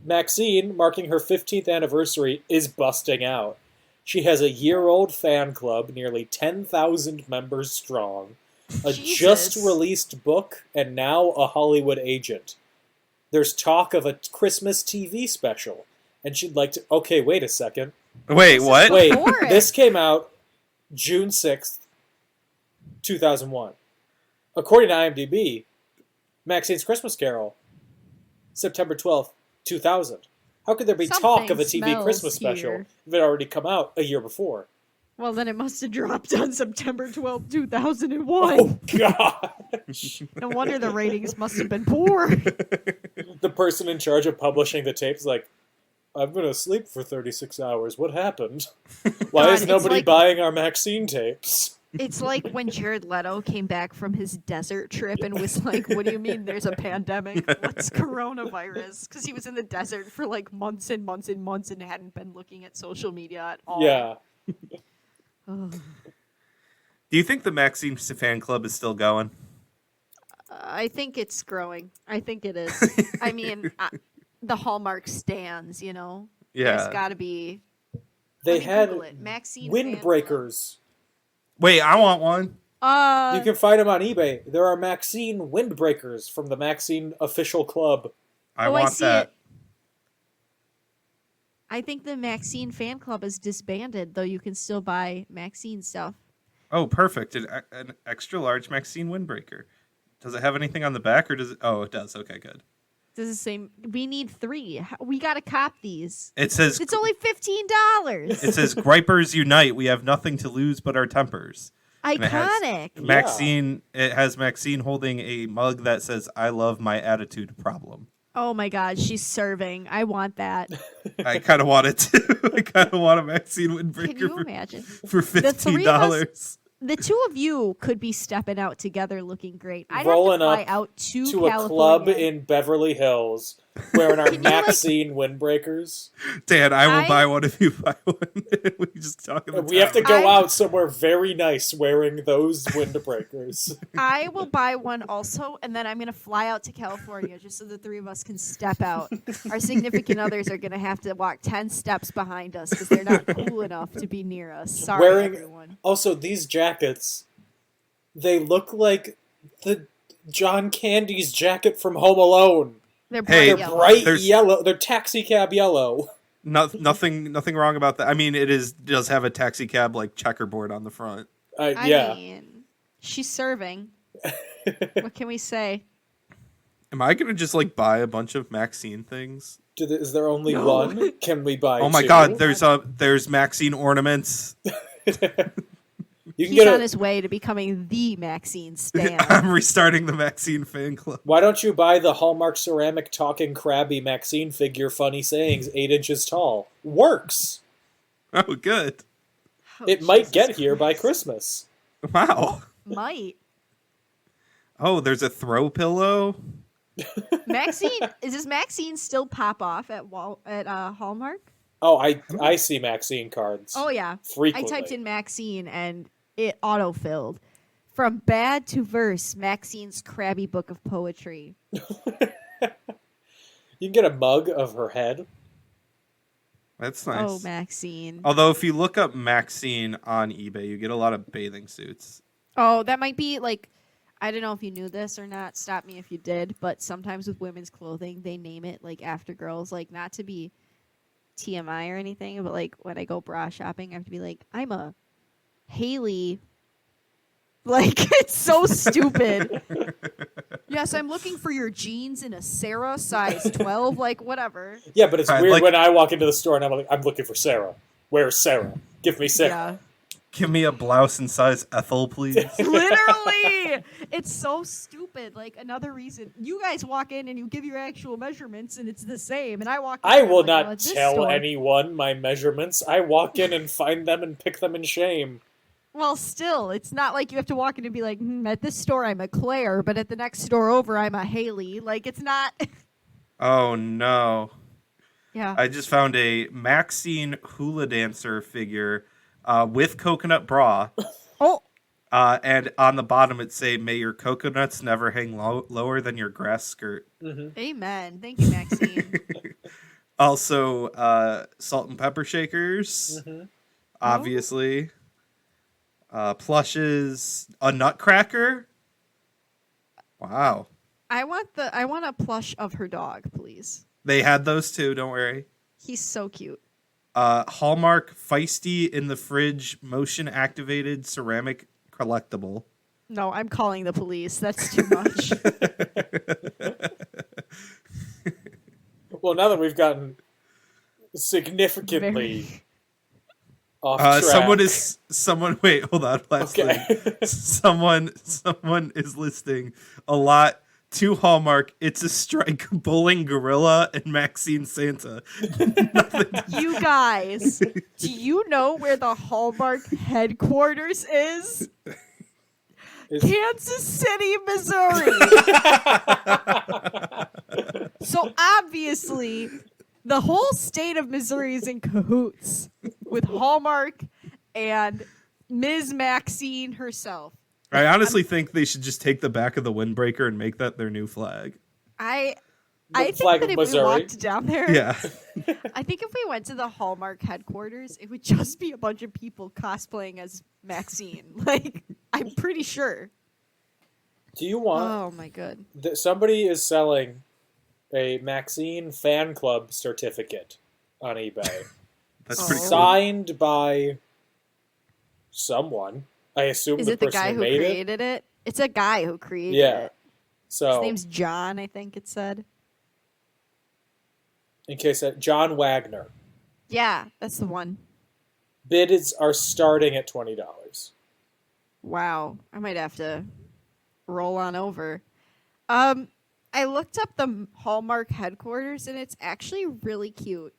Maxine, marking her 15th anniversary, is busting out. She has a year-old fan club, nearly 10,000 members strong, a just-released book, and now a Hollywood agent. There's talk of a Christmas TV special, and she'd like to... Okay, wait a second. Wait, what? Wait, this came out June 6th, 2001. According to IMDb, Maxine's Christmas Carol... September 12th, 2000. How could there be talk of a TV Christmas special if it had already come out a year before? Well, then it must have dropped on September 12th, 2001. Oh, gosh. No wonder the ratings must have been poor. The person in charge of publishing the tapes like, I've been asleep for 36 hours. What happened? Why is nobody buying our Maxine tapes? It's like when Jared Leto came back from his desert trip and was like, what do you mean there's a pandemic? What's coronavirus? Because he was in the desert for like months and months and months and hadn't been looking at social media at all. Yeah. Do you think the Maxine fan club is still going? I think it's growing. I think it is. I mean, the Hallmark stands, you know? Yeah. There's got to be... They had Maxine windbreakers. Wait, I want one. You can find them on eBay. There are Maxine windbreakers from the Maxine official club. I want that. I think the Maxine fan club is disbanded, though you can still buy Maxine stuff. Oh, perfect. An extra large Maxine windbreaker. Does it have anything on the back or does it? Oh, it does. Okay, good. Does it say we need 3? We got to cop these. It says it's only $15. It says Gripers unite. We have nothing to lose but our tempers. Iconic. Maxine. It has Maxine holding a mug that says "I love my attitude problem." Oh my God, she's serving. I want that. I kind of want it too. I kind of want a Maxine windbreaker. Can you imagine? For $15. The two of you could be stepping out together looking great. I'd rolling have to fly up out to a club in Beverly Hills wearing our Maxine windbreakers. Dan, I will buy one if you buy one. We just talk in the We have to go out somewhere very nice wearing those windbreakers. I will buy one also, and then I'm going to fly out to California just so the 3 of us can step out. Our significant others are going to have to walk 10 steps behind us because they're not cool enough to be near us. Sorry, everyone. Also, these jackets, they look like the John Candy's jacket from Home Alone. They're bright yellow. Bright yellow. They're taxi cab yellow. Nothing wrong about that. I mean, does have a taxi cab like checkerboard on the front. Yeah. I mean, she's serving. What can we say? Am I gonna just like buy a bunch of Maxine things? Is there only one? Can we buy? Oh my two? God! There's Maxine ornaments. You can He's get on his way to becoming the Maxine stan. I'm restarting the Maxine fan club. Why don't you buy the Hallmark ceramic talking Krabby Maxine figure? Funny sayings, 8 inches tall. Works. Oh, good. Oh, It might Jesus get here by Christ. Christmas. Wow. Might. Oh, there's a throw pillow. Maxine, does Maxine still pop off at Hallmark? Oh, I see Maxine cards. Oh yeah, Frequently. I typed in Maxine and it autofilled. From bad to verse, Maxine's Krabby Book of Poetry. You can get a mug of her head. That's nice. Oh, Maxine. Although if you look up Maxine on eBay, you get a lot of bathing suits. Oh, that might be like, I don't know if you knew this or not. Stop me if you did. But sometimes with women's clothing, they name it like after girls. Like, not to be TMI or anything, but like when I go bra shopping, I have to be like, I'm a Haley. Like, it's so stupid. Yes, I'm looking for your jeans in a Sarah size 12, like whatever. Yeah, but it's I'd weird like- when I walk into the store and I'm looking for Sarah. Where's Sarah? Give me Sarah. Yeah. Give me a blouse in size Ethel, please. Literally, it's so stupid. Like, another reason you guys walk in and you give your actual measurements and it's the same, and I walk in I and I'm will like, not well, at this tell store- anyone my measurements. I walk in and find them and pick them in shame. Well, still, it's not like you have to walk in and be like, at this store I'm a Claire, but at the next store over I'm a Haley. Like, it's not. Oh no. Yeah. I just found a Maxine hula dancer figure with coconut bra. Oh, And on the bottom it say, "May your coconuts never hang lower than your grass skirt." amen. Thank you, Maxine. Also, salt and pepper shakers, obviously. Plushes, a nutcracker. Wow. I want a plush of her dog, please. They had those too, don't worry. He's so cute. Hallmark feisty in the fridge motion activated ceramic collectible. No, I'm calling the police. That's too much. Well, now that we've gotten significantly off track. Someone wait, hold on, last Okay. thing. Someone is listing a lot to Hallmark. It's a strike bowling gorilla and Maxine Santa. You guys, do you know where the Hallmark headquarters is? Kansas City, Missouri. So obviously, the whole state of Missouri is in cahoots with Hallmark and Ms. Maxine herself. I honestly think they should just take the back of the windbreaker and make that their new flag. I flag think of that if Missouri. we walked down there, Yeah. I think if we went to the Hallmark headquarters, it would just be a bunch of people cosplaying as Maxine. Like, I'm pretty sure. Do you want... Oh my god. Somebody is selling a Maxine fan club certificate on eBay. That's Oh. pretty cool. Signed by someone. I assume Is the it the person guy who made it. created it? It's a guy who created Yeah. it. So, His name's John, I think it said. in case that... John Wagner. Yeah, that's the one. Bids are starting at $20. Wow. I might have to roll on over. I looked up the Hallmark headquarters, and it's actually really cute.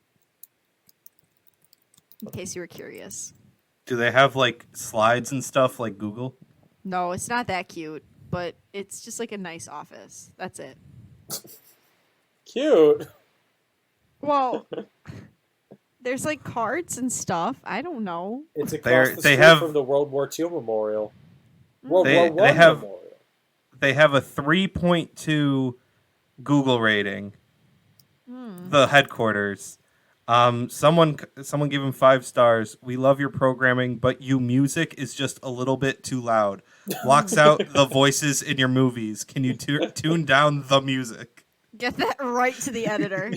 In case you were curious. Do they have like slides and stuff like Google? No, it's not that cute, but it's just like a nice office. That's it. Cute. Well, there's like cards and stuff. I don't know. It's across They're- the they street have- from the World War II Memorial. World They- War they I have- Memorial. They have a 3.2 Google rating. The headquarters. Someone gave him 5 stars. We love your programming, but you music is just a little bit too loud. Blocks out the voices in your movies. Can you tune down the music? Get that right to the editor.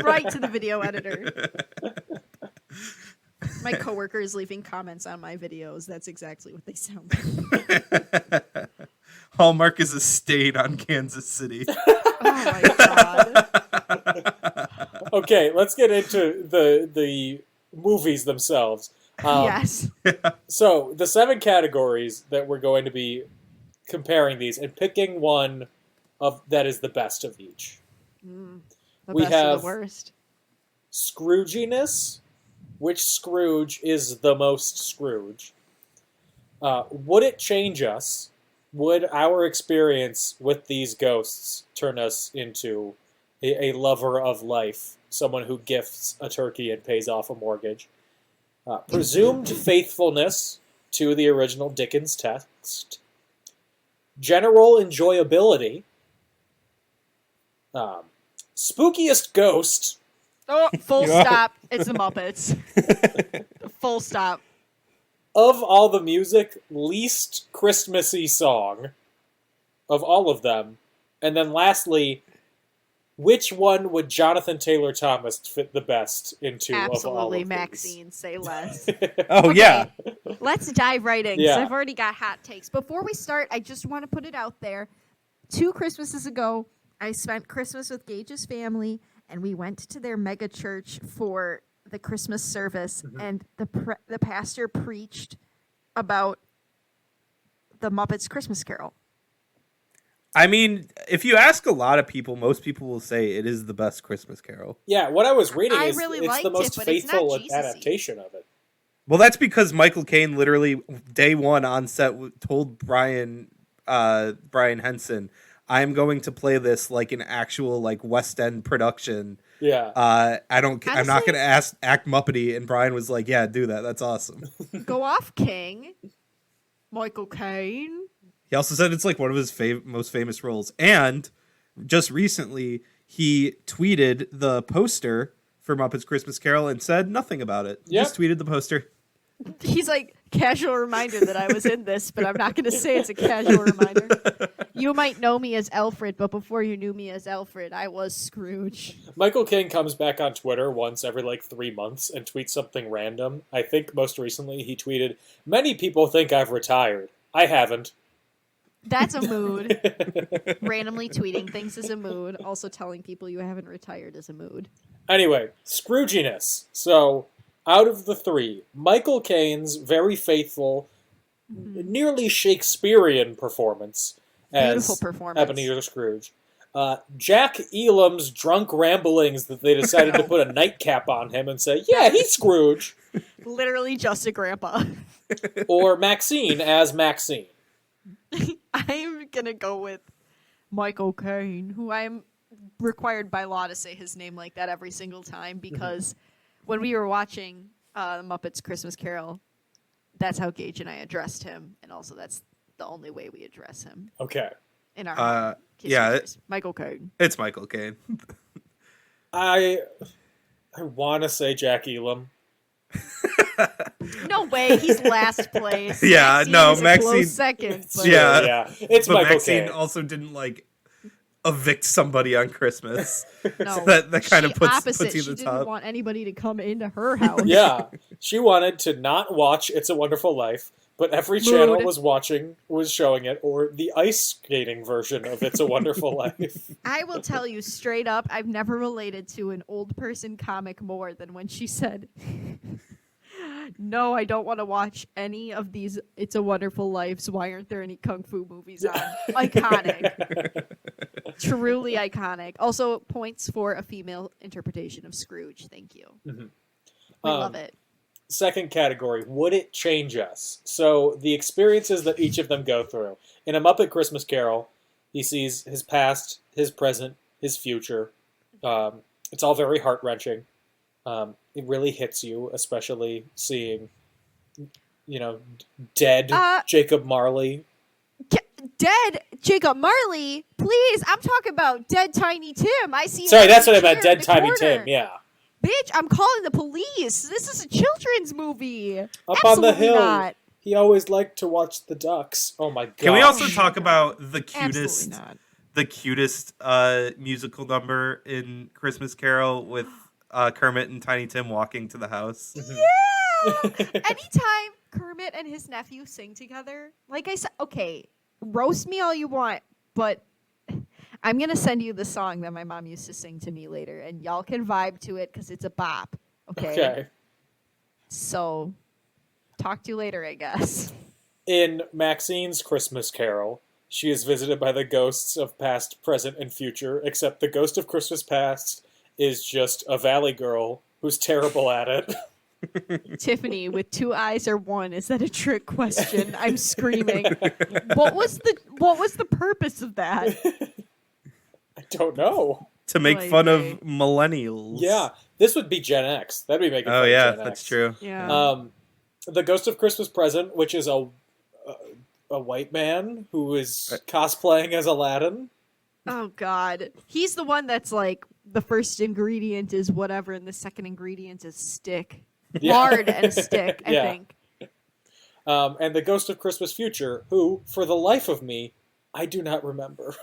Right to the video editor. My coworker is leaving comments on my videos. That's exactly what they sound like. Hallmark is a stain on Kansas City. Oh my god. Okay, let's get into the movies themselves. Yes. So the 7 categories that we're going to be comparing these and picking one of that is the best of each. The We best have of the worst. Scrooginess, which Scrooge is the most Scrooge. Would it change us? Would our experience with these ghosts turn us into a lover of life, someone who gifts a turkey and pays off a mortgage? Presumed faithfulness to the original Dickens text. General enjoyability. Spookiest ghost. Oh, full stop. It's the Muppets. Full stop. Of all the music, least Christmassy song of all of them. And then lastly, which one would Jonathan Taylor Thomas fit the best into of all Absolutely, of Maxine. Say less. Oh, yeah. Let's dive right in, because Yeah. I've already got hot takes. Before we start, I just want to put it out there. 2 Christmases ago, I spent Christmas with Gage's family, and we went to their mega church for the Christmas service, and the pastor preached about the Muppets Christmas Carol. I mean, if you ask a lot of people, most people will say it is the best Christmas Carol. Yeah, what I was reading I is really it's liked the it, most but it's not faithful Jesus-y. adaptation of it. Well, that's because Michael Caine literally day one on set told Brian Henson, "I'm going to play this like an actual like West End production. Yeah. I'm not Honestly- going to act Muppety." And Brian was like, "Yeah, do that. That's awesome." Go off, King. Michael Caine. He also said it's like one of his most famous roles. And just recently, he tweeted the poster for Muppets Christmas Carol and said nothing about it. Yep. Just tweeted the poster. He's like, casual reminder that I was in this, but I'm not going to say it's a casual reminder. You might know me as Alfred, but before you knew me as Alfred, I was Scrooge. Michael Caine comes back on Twitter once every like 3 months and tweets something random. I think most recently he tweeted, "Many people think I've retired. I haven't." That's a mood. Randomly tweeting things is a mood. Also telling people you haven't retired is a mood. Anyway, Scrooginess. So, out of the 3, Michael Caine's very faithful, nearly Shakespearean performance Beautiful as performance. Ebenezer Scrooge. Jack Elam's drunk ramblings that they decided to put a nightcap on him and say, "Yeah, he's Scrooge." Literally just a grandpa. Or Maxine as Maxine. I'm going to go with Michael Caine, who I'm required by law to say his name like that every single time, because when we were watching the Muppets Christmas Carol, that's how Gage and I addressed him, and also that's the only way we address him Okay. in our Michael Caine. It's Michael Caine. I want to say Jack Elam. No way, he's last place. Yeah, Maxine no, is a Maxine- close second. But Yeah. Yeah. It's But Michael Maxine Caine. also didn't like evict somebody on Christmas. no, So that kind of she puts opposite. you She at the didn't top. want anybody to come into her house. Yeah. She wanted to not watch It's a Wonderful Life, but every channel Mood. was showing it, or the ice skating version of It's a Wonderful Life. I will tell you straight up, I've never related to an old person comic more than when she said, "No, I don't want to watch any of these It's a Wonderful Lives. Why aren't there any kung fu movies on?" Iconic. Truly iconic. Also, points for a female interpretation of Scrooge. Thank you. I love it. Second category, would it change us? So the experiences that each of them go through. In A Muppet Christmas Carol, he sees his past, his present, his future. It's all very heart-wrenching. It really hits you, especially seeing, dead Jacob Marley. Dead Jacob Marley? Please, I'm talking about dead Tiny Tim. I see. Sorry, him that's in what I the meant, chair in dead the Tiny corner. Tim, yeah. Bitch, I'm calling the police. This is a children's movie. Up on Absolutely the hill, not. he always liked to watch the ducks. Oh my god. Can we also talk about the Absolutely cutest not. musical number in Christmas Carol with Kermit and Tiny Tim walking to the house? Yeah. Anytime Kermit and his nephew sing together, like I said, okay, roast me all you want, but I'm going to send you the song that my mom used to sing to me later, and y'all can vibe to it because it's a bop. Okay. Okay. So Talk to you later, I guess. In Maxine's Christmas Carol, she is visited by the ghosts of past, present, and future, except the ghost of Christmas past is just a valley girl who's terrible at it. Tiffany, with 2 eyes or one, is that a trick question? I'm screaming. What was the purpose of that? I don't know. To make fun of millennials. Yeah, this would be Gen X. That'd be making fun of Gen X. That's true. Yeah. The Ghost of Christmas Present, which is a white man who is cosplaying as Aladdin. Oh God, he's the one that's like the first ingredient is whatever, and the second ingredient is stick, lard and stick. I think. And the Ghost of Christmas Future, who, for the life of me, I do not remember.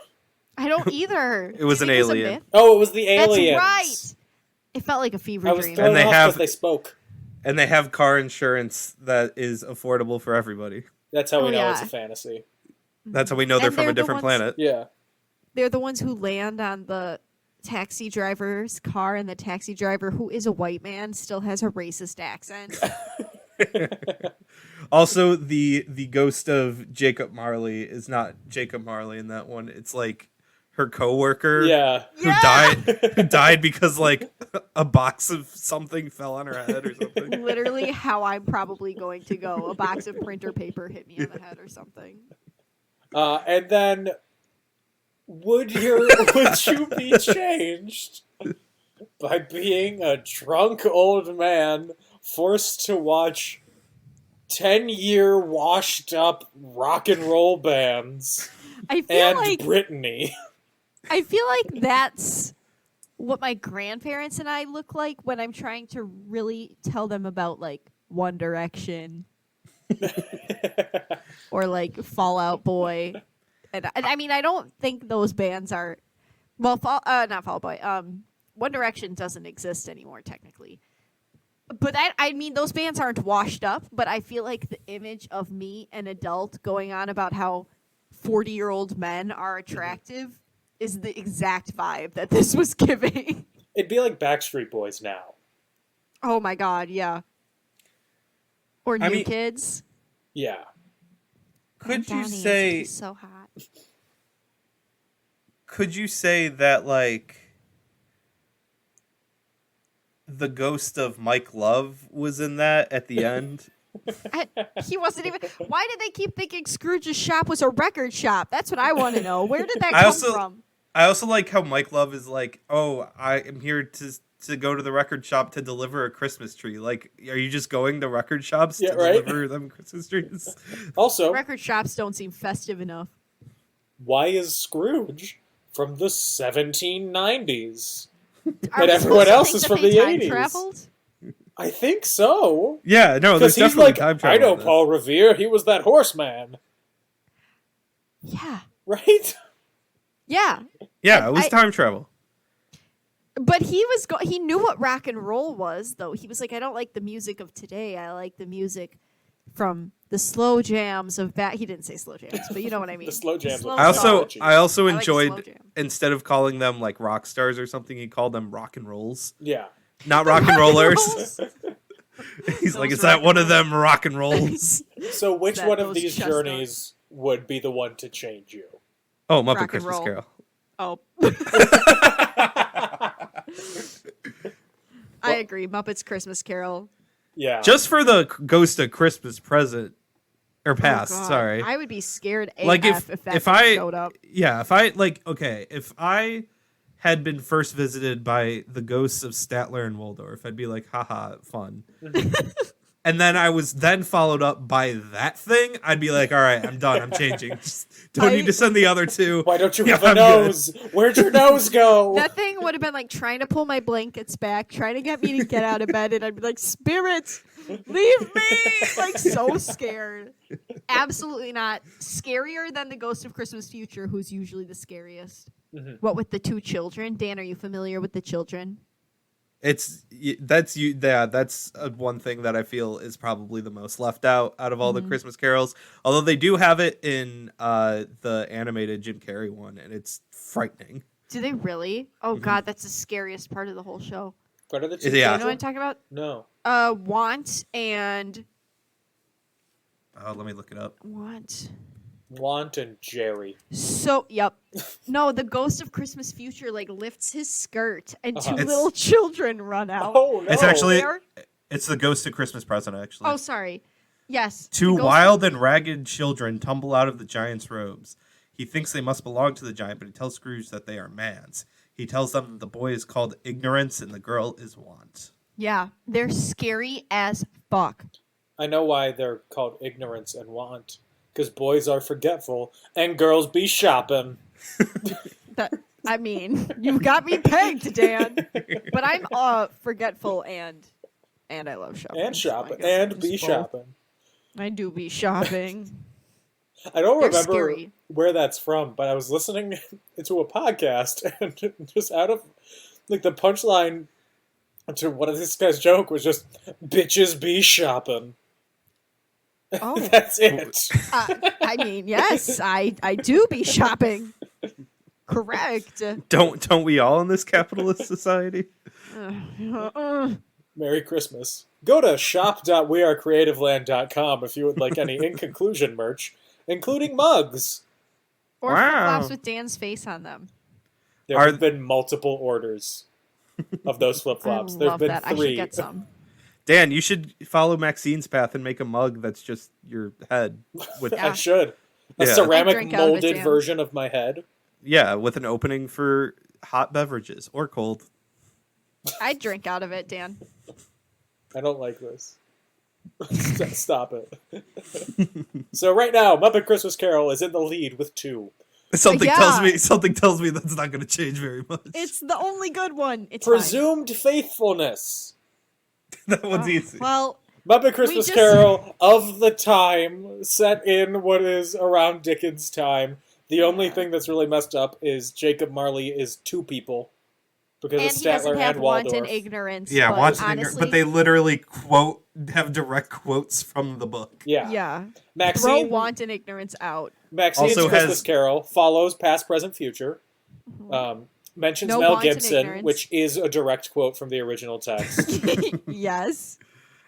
I don't either. It was an alien. Oh, it was the aliens. That's right. It felt like a fever I was dream. thrown off because they spoke. And they have car insurance that is affordable for everybody. That's how we know it's a fantasy. That's how we know they're from a different planet. Yeah. They're the ones who land on the taxi driver's car, and the taxi driver, who is a white man, still has a racist accent. Also, the ghost of Jacob Marley is not Jacob Marley in that one. It's like her coworker who died because like a box of something fell on her head or something. Literally how I'm probably going to go. A box of printer paper hit me on the head or something. And then would you be changed by being a drunk old man forced to watch 10-year washed up rock and roll bands and Britney? I feel like that's what my grandparents and I look like when I'm trying to really tell them about like One Direction or like Fall Out Boy. And I mean, I don't think those bands are not Fall Out Boy. One Direction doesn't exist anymore technically. But I mean, those bands aren't washed up, but I feel like the image of me, an adult, going on about how 40-year-old men are attractive is the exact vibe that this was giving. It'd be like Backstreet Boys now. Oh my God, yeah. Or New Kids. Yeah. Could you Donnie say is so hot? Could you say that like the ghost of Mike Love was in that at the end? He wasn't even. Why did they keep thinking Scrooge's shop was a record shop? That's what I want to know. Where did that come from? I also like how Mike Love is like, oh, I am here to go to the record shop to deliver a Christmas tree. Like, are you just going to record shops to deliver them Christmas trees? Also, record shops don't seem festive enough. Why is Scrooge from the 1790s? And everyone else is from the 80s. Traveled? I think so. Yeah, no, there's definitely time travel. I know Paul Revere. He was that horseman. Yeah. Right? Yeah. Yeah, it was time travel. But he knew what rock and roll was, though. He was like, I don't like the music of today. I like the music from the slow jams of back. He didn't say slow jams, but you know what I mean. The slow jams. I also enjoyed, instead of calling them like rock stars or something, he called them rock and rolls. Yeah. Not rock and rollers. He's like, is that one of them rock and rolls? So which one of these journeys would be the one to change you? Oh, Muppet Christmas Carol. Oh. I agree. Muppets Christmas Carol. Yeah. Just for the ghost of Christmas present or past, sorry. I would be scared like if that showed up. Yeah, if I had been first visited by the ghosts of Statler and Waldorf, I'd be like, haha, fun. And then I was then followed up by that thing, I'd be like, all right, I'm done. I'm changing. Just don't need to send the other two. Why don't you have a nose? Good. Where'd your nose go? That thing would have been like trying to pull my blankets back, trying to get me to get out of bed, and I'd be like, spirits, leave me! Like, so scared. Absolutely not. Scarier than the Ghost of Christmas Future, who's usually the scariest. Mm-hmm. What with the two children? Dan, are you familiar with the children? That's one thing that I feel is probably the most left out of all the Christmas carols. Although they do have it in the animated Jim Carrey one, and it's frightening. Do they really? Oh God, that's the scariest part of the whole show. What are the two? Do you know what I'm talking about? No. Want and Let me look it up. Want and Jerry. So, yep. No, the ghost of Christmas Future like lifts his skirt and two It's- little children run out. Oh no! It's actually They're- it's the ghost of Christmas present. Actually, Oh, sorry. Yes. two the ghost- wild and ragged children tumble out of the giant's robes. He thinks they must belong to the giant, but he tells Scrooge that they are man's. He tells them that the boy is called Ignorance and the girl is Want. Yeah, they're scary as fuck. I know why they're called Ignorance and Want. Because boys are forgetful and girls be shopping. I mean, you got me pegged, Dan. But I'm forgetful and I love shopping. And so I shopping. guess And I'm be just both. shopping. I do be shopping. I don't They're remember scary. where that's from, but I was listening to a podcast, and just out of like the punchline to one of this guy's joke was just "bitches be shopping." Oh, That's it. I mean, yes, I do be shopping. Correct. Don't we all in this capitalist society? Merry Christmas. Go to shop.wearecreativeland.com if you would like any In Conclusion merch, including mugs. Or Wow. flip-flops with Dan's face on them. There have been multiple orders of those flip-flops. I There have love been that. I 3. should get some. Dan, you should follow Maxine's path and make a mug that's just your head with I should. A Yeah. I ceramic drink out of it, molded Dan. version of my head. with an opening for hot beverages or cold. I'd drink out of it, Dan. I don't like this. Stop it. So right now, Muppet Christmas Carol is in the lead with 2. Something Yeah. tells me that's not going to change very much. It's the only good one. It's fine. Presumed Faithfulness. That one's easy. Well, Muppet Christmas just- Carol of the time, set in what is around Dickens' time. The only thing that's really messed up is Jacob Marley is 2 people. Because and of he doesn't Statler have and want Waldorf. and ignorance. Yeah, but watch honestly, but they literally have direct quotes from the book. Yeah. yeah. Throw Maxine, want and ignorance out. Maxine's Also Christmas has- Carol follows past, present, future. Mentions No Mel want and Gibson, ignorance. which is a direct quote from the original text. Yes.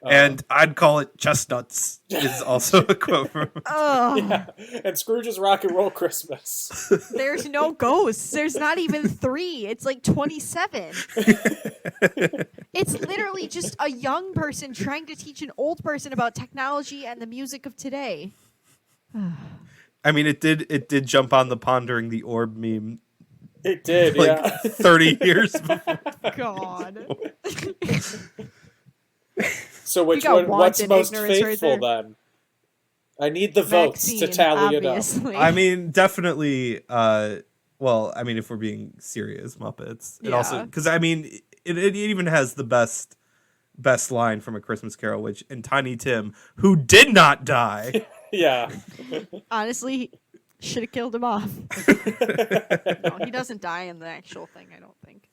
And I'd call it chestnuts is also a quote from Oh, Yeah. And Scrooge's Rock and Roll Christmas. there's no ghosts. There's not even 3. It's like 27. It's literally just a young person trying to teach an old person about technology and the music of today. I mean it did jump on the pondering the orb meme It did, like yeah. 30 years before. God. So which got one? want What's and most ignorance right faithful there. then? I need the votes to Maxine, tally obviously. I mean definitely well, I mean if we're being serious Muppets. It also Yeah. cuz I mean it even has the best line from A Christmas Carol which and Tiny Tim who did not die. it up. Yeah. Honestly, should have killed him off. No, he doesn't die in the actual thing, I don't think.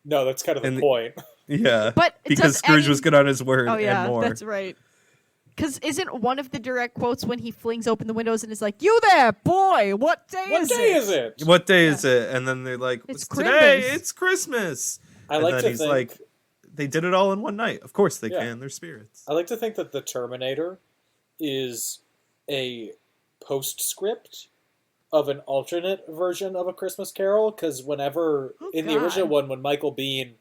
No, that's kind of the And the- point. Yeah. But because does Scrooge any- was good on his word Oh yeah, and more. that's right. Because isn't one of the direct quotes when he flings open the windows and is like, "You there, boy? What day What is day it?" is it? What day is it? And then they're like, It's "It's today. Christmas." It's Christmas." I And like then to he's think. like, "They did it all in one night. Of course they Yeah. can. They're spirits." I like to think that the Terminator is a postscript of an alternate version of A Christmas Carol, because whenever Oh, in the original God. one, when Michael Biehn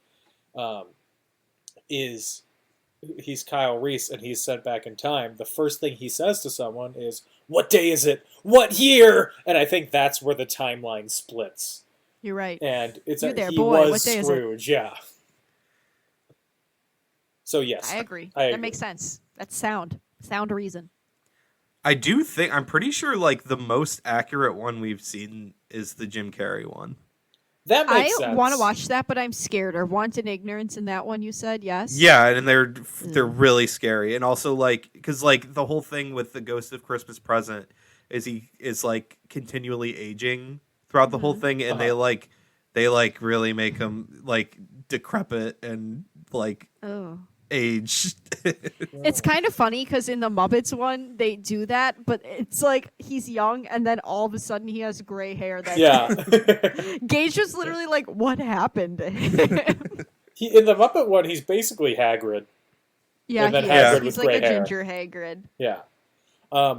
he's Kyle Reese and he's sent back in time, the first thing he says to someone is, "What day is it? What year?" And I think that's where the timeline splits. You're right. And it's You there, he boy, was what day is it? Scrooge, yeah. So yes, I agree. I That agree. makes sense. That's sound. Sound reason. I do think I'm pretty sure like the most accurate one we've seen is the Jim Carrey one. That I makes sense. want to watch that, but I'm scared. Or want and ignorance in that one, you said, yes? Yeah, and they're really scary, and also like because like the whole thing with the Ghost of Christmas Present is he is like continually aging throughout the whole thing, and they like really make him like decrepit and like Oh. age. It's kind of funny because in the Muppets one, they do that, but it's like he's young and then all of a sudden he has gray hair. That Yeah. Gage was literally like, what happened to him? In the Muppet one, he's basically Hagrid. Yeah, And then he Hagrid is. with He's like gray a hair. ginger Hagrid. Yeah.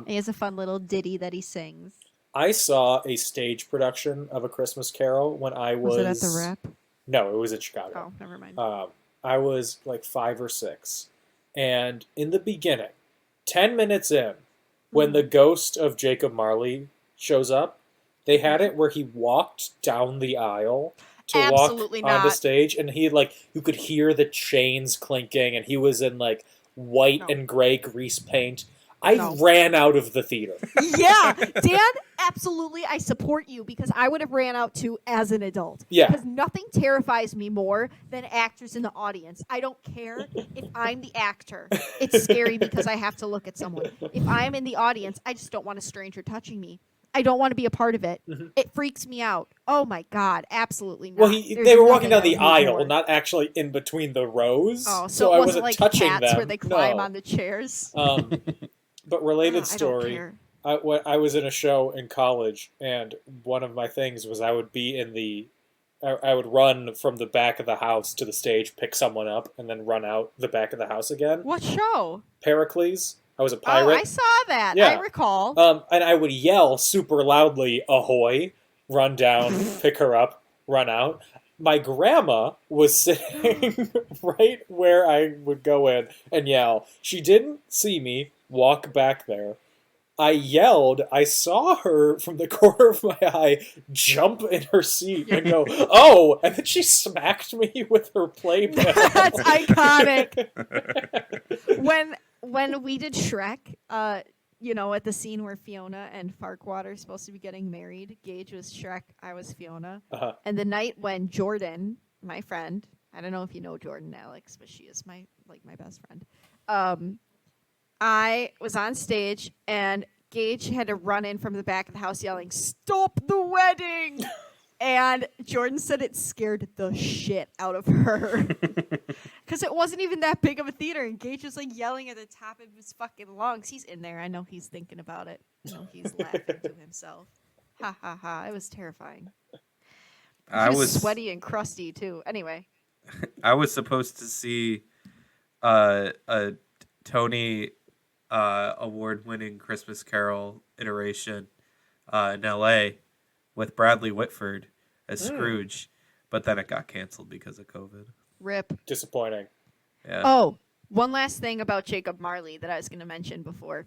He has a fun little ditty that he sings. I saw a stage production of A Christmas Carol when I was... Was it at the Rep? No, it was in Chicago. Oh, never mind. I was like 5 or 6. And in the beginning, 10 minutes in, when the ghost of Jacob Marley shows up, they had it where he walked down the aisle to Absolutely walk on the not. stage, and he you could hear the chains clinking, and he was in like white and gray grease paint. I ran out of the theater. Yeah, Dan, absolutely, I support you because I would have ran out too as an adult. Yeah. Because nothing terrifies me more than actors in the audience. I don't care if I'm the actor. It's scary because I have to look at someone. If I'm in the audience, I just don't want a stranger touching me. I don't want to be a part of it. It freaks me out. Oh my God, absolutely not. Well, they were walking down nothing the I would hate aisle, more. not actually in between the rows. Oh, so it I wasn't wasn't like touching cats them. where they climb No. on the chairs. But related I don't story, care. I was in a show in college, and one of my things was I would be in the... I would run from the back of the house to the stage, pick someone up, and then run out the back of the house again. What show? Pericles. I was a pirate. Oh, I saw that. Yeah. I recall. And I would yell super loudly, "Ahoy!" Run down, pick her up, run out. My grandma was sitting right where I would go in and yell. She didn't see me walk back there. I yelled. I saw her from the corner of my eye jump in her seat and go, "Oh!" And then she smacked me with her playbill. That's iconic. When we did Shrek, at the scene where Fiona and Farquaad are supposed to be getting married, Gage was Shrek, I was Fiona. And the night when Jordan, my friend, I don't know if you know Jordan, Alex, but she is my best friend. I was on stage and Gage had to run in from the back of the house yelling, "Stop the wedding!" And Jordan said it scared the shit out of her. Because it wasn't even that big of a theater. And Gage was yelling at the top of his fucking lungs. He's in there. I know he's thinking about it. I know he's laughing to himself. Ha ha ha. It was terrifying. He was sweaty and crusty too. Anyway. I was supposed to see a Tony award-winning Christmas Carol iteration in L.A. with Bradley Whitford as Scrooge, but then it got canceled because of COVID. RIP. Disappointing. Yeah. Oh, one last thing about Jacob Marley that I was going to mention before.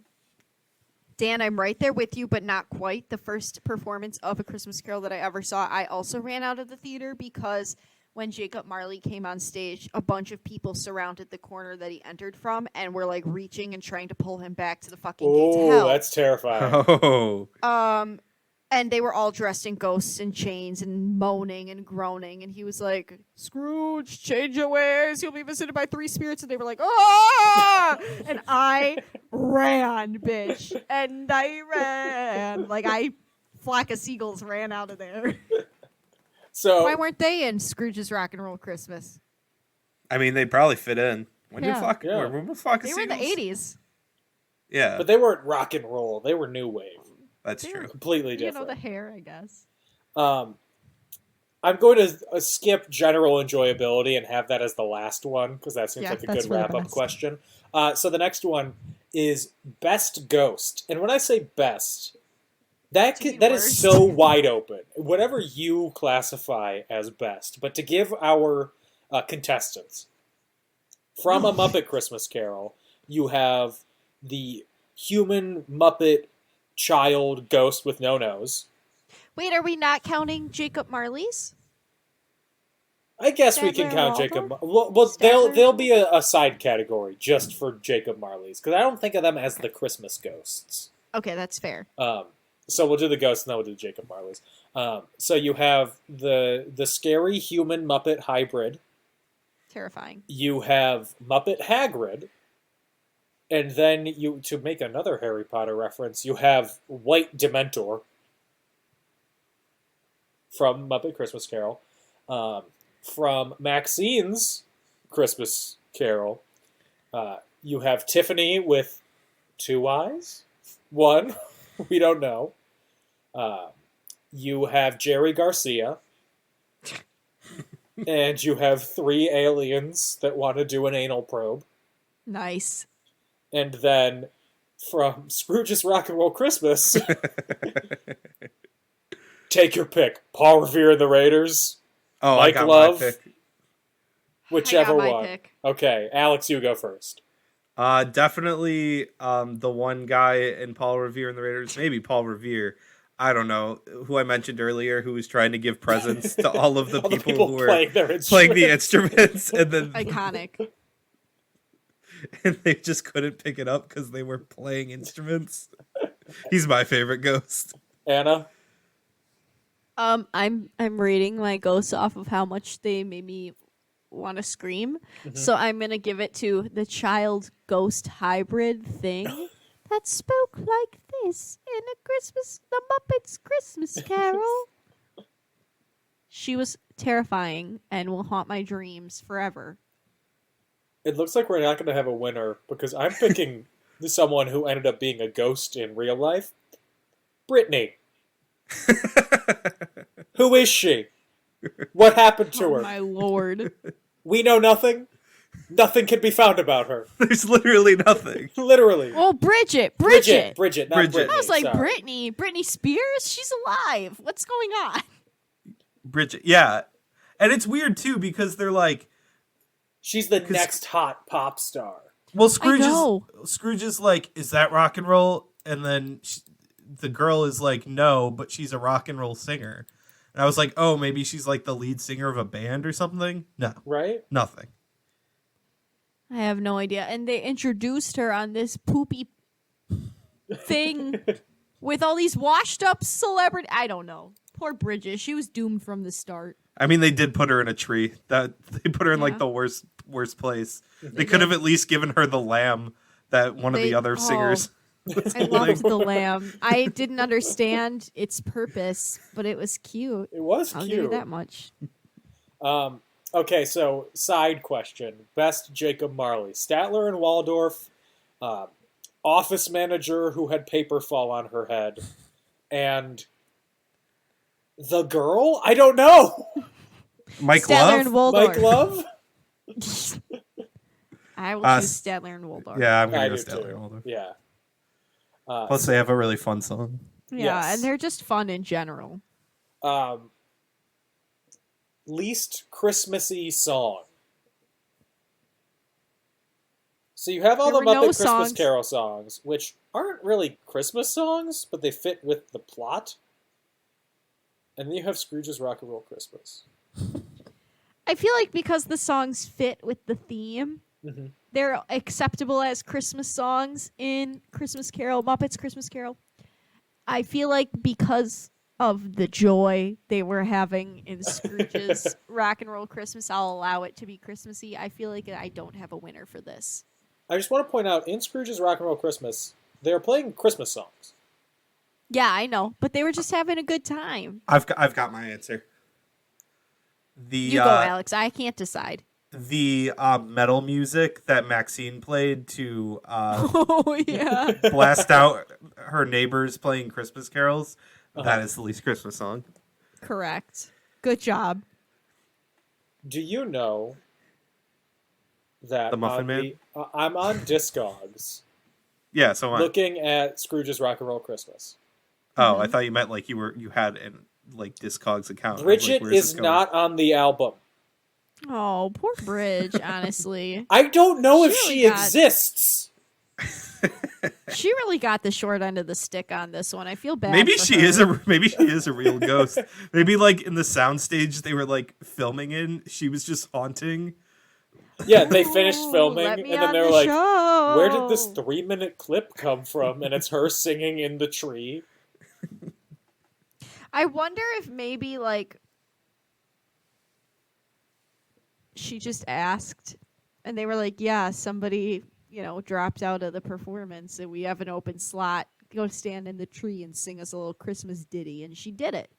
Dan, I'm right there with you, but not quite. The first performance of A Christmas Carol that I ever saw, I also ran out of the theater because when Jacob Marley came on stage, a bunch of people surrounded the corner that he entered from and were reaching and trying to pull him back to the fucking gates of hell. Oh, that's terrifying. Oh. And they were all dressed in ghosts and chains and moaning and groaning. And he was like, "Scrooge, change your ways. You'll be visited by 3 spirits." And they were like, "Ah!" And I ran, bitch. And I ran. Flock of seagulls ran out of there. So why weren't they in Scrooge's Rock and Roll Christmas? I mean, they probably fit in. When Yeah. when fuck They were in the 80s. Yeah, But they weren't rock and roll. They were new wave. that's They true. were- Completely different. the hair, I guess. I'm going to skip general enjoyability and have that as the last one because that seems like a that's good for the wrap-up best. question. So the next one is best ghost, and when I say best, that To be is worst. so wide open. Whatever you classify as best, but to give our contestants from A Muppet Christmas Carol, you have the human Muppet child ghost with no nose. Wait, are we not counting Jacob Marley's? I guess we Statler can and count Waldorf? Jacob. Well, Statler? they'll be a side category just for Jacob Marley's because I don't think of them as the Christmas ghosts. Okay, that's fair. So we'll do the ghosts and then we'll do Jacob Marley's. So you have the scary human Muppet hybrid. Terrifying. You have Muppet Hagrid, and then to make another Harry Potter reference, you have White Dementor from Muppet Christmas Carol. From Maxine's Christmas Carol, you have Tiffany with 2 eyes. 1, we don't know. You have Jerry Garcia. And you have 3 aliens that want to do an anal probe. Nice. And then from Scrooge's Rock and Roll Christmas. Take your pick. Paul Revere and the Raiders. Oh, Mike I got Love. my pick. Whichever I got my one. pick. Okay, Alex, you go first. Definitely the one guy in Paul Revere and the Raiders, maybe Paul Revere. I don't know, who I mentioned earlier, who was trying to give presents to all of the All people who were playing the instruments, and then Iconic. and they just couldn't pick it up because they were playing instruments. He's my favorite ghost. Anna? I'm rating my ghosts off of how much they made me want to scream. So I'm gonna give it to the child ghost hybrid thing that spoke like this in the Muppets Christmas Carol. She was terrifying and will haunt my dreams forever. It looks like we're not going to have a winner because I'm picking someone who ended up being a ghost in real life. Brittany. Who is she? What happened to her? Oh my lord. We know nothing. Nothing can be found about her. There's literally nothing. Literally. Oh, Bridget, Bridget, not Bridget. Brittany. I was like, sorry. Britney Spears? She's alive. What's going on? Bridget, yeah. And it's weird, too, because they're like... She's the next hot pop star. Well, know. Scrooge is like, is that rock and roll? And then the girl is like, no, but she's a rock and roll singer. And I was like, oh, maybe she's like the lead singer of a band or something? No. Right? Nothing. I have no idea. And they introduced her on this poopy thing with all these washed up celebrities. I don't know. Poor Bridget. She was doomed from the start. I mean, they did put her in a tree. They put her in like the worst place. They could have at least given her the lamb that one of the other singers was I holding. loved the lamb. I didn't understand its purpose, but it was cute. It was I'll cute. give you that much. Okay, so side question. Best Jacob Marley. Statler and Waldorf, office manager who had paper fall on her head, and the girl? I don't know. Mike Statler Love? and Waldorf. Mike Love? I will choose Statler and Waldorf. Yeah, I'm I going to do go Statler too. and Waldorf. Yeah. Plus, they have a really fun song. Yeah, Yes. and they're just fun in general. Least Christmassy song. So you have all There the were Muppet no Christmas songs. Carol songs, which aren't really Christmas songs, but they fit with the plot. And then you have Scrooge's Rock and Roll Christmas. I feel like because the songs fit with the theme, they're acceptable as Christmas songs in Christmas Carol, Muppets Christmas Carol. I feel like because of the joy they were having in Scrooge's Rock and Roll Christmas, I'll allow it to be Christmassy. I feel like I don't have a winner for this. I just want to point out, in Scrooge's Rock and Roll Christmas, they're playing Christmas songs. Yeah, I know, but they were just having a good time. I've got my answer. You go, Alex. I can't decide. The metal music that Maxine played to Oh, yeah. blast out her neighbors playing Christmas carols. That is the least Christmas song. Correct. Good job. Do you know that The Muffin on Man? I'm on Discogs Yeah, so am I. looking at Scrooge's Rock and Roll Christmas. Oh, I thought you meant like you had an like Discogs account. Bridget Like, where's is this going? not on the album. Oh, poor Bridge, honestly. I don't know if She she really got- exists. She really got the short end of the stick on this one. I feel bad. Maybe for she her. is a real ghost. Maybe like in the soundstage they were like filming in, she was just haunting. Yeah, they finished filming, Let and me then on they were the like, show. where did this 3-minute clip come from? And it's her singing in the tree. I wonder if maybe like she just asked, and they were like, "Yeah, somebody dropped out of the performance, and we have an open slot. Go stand in the tree and sing us a little Christmas ditty," and she did it.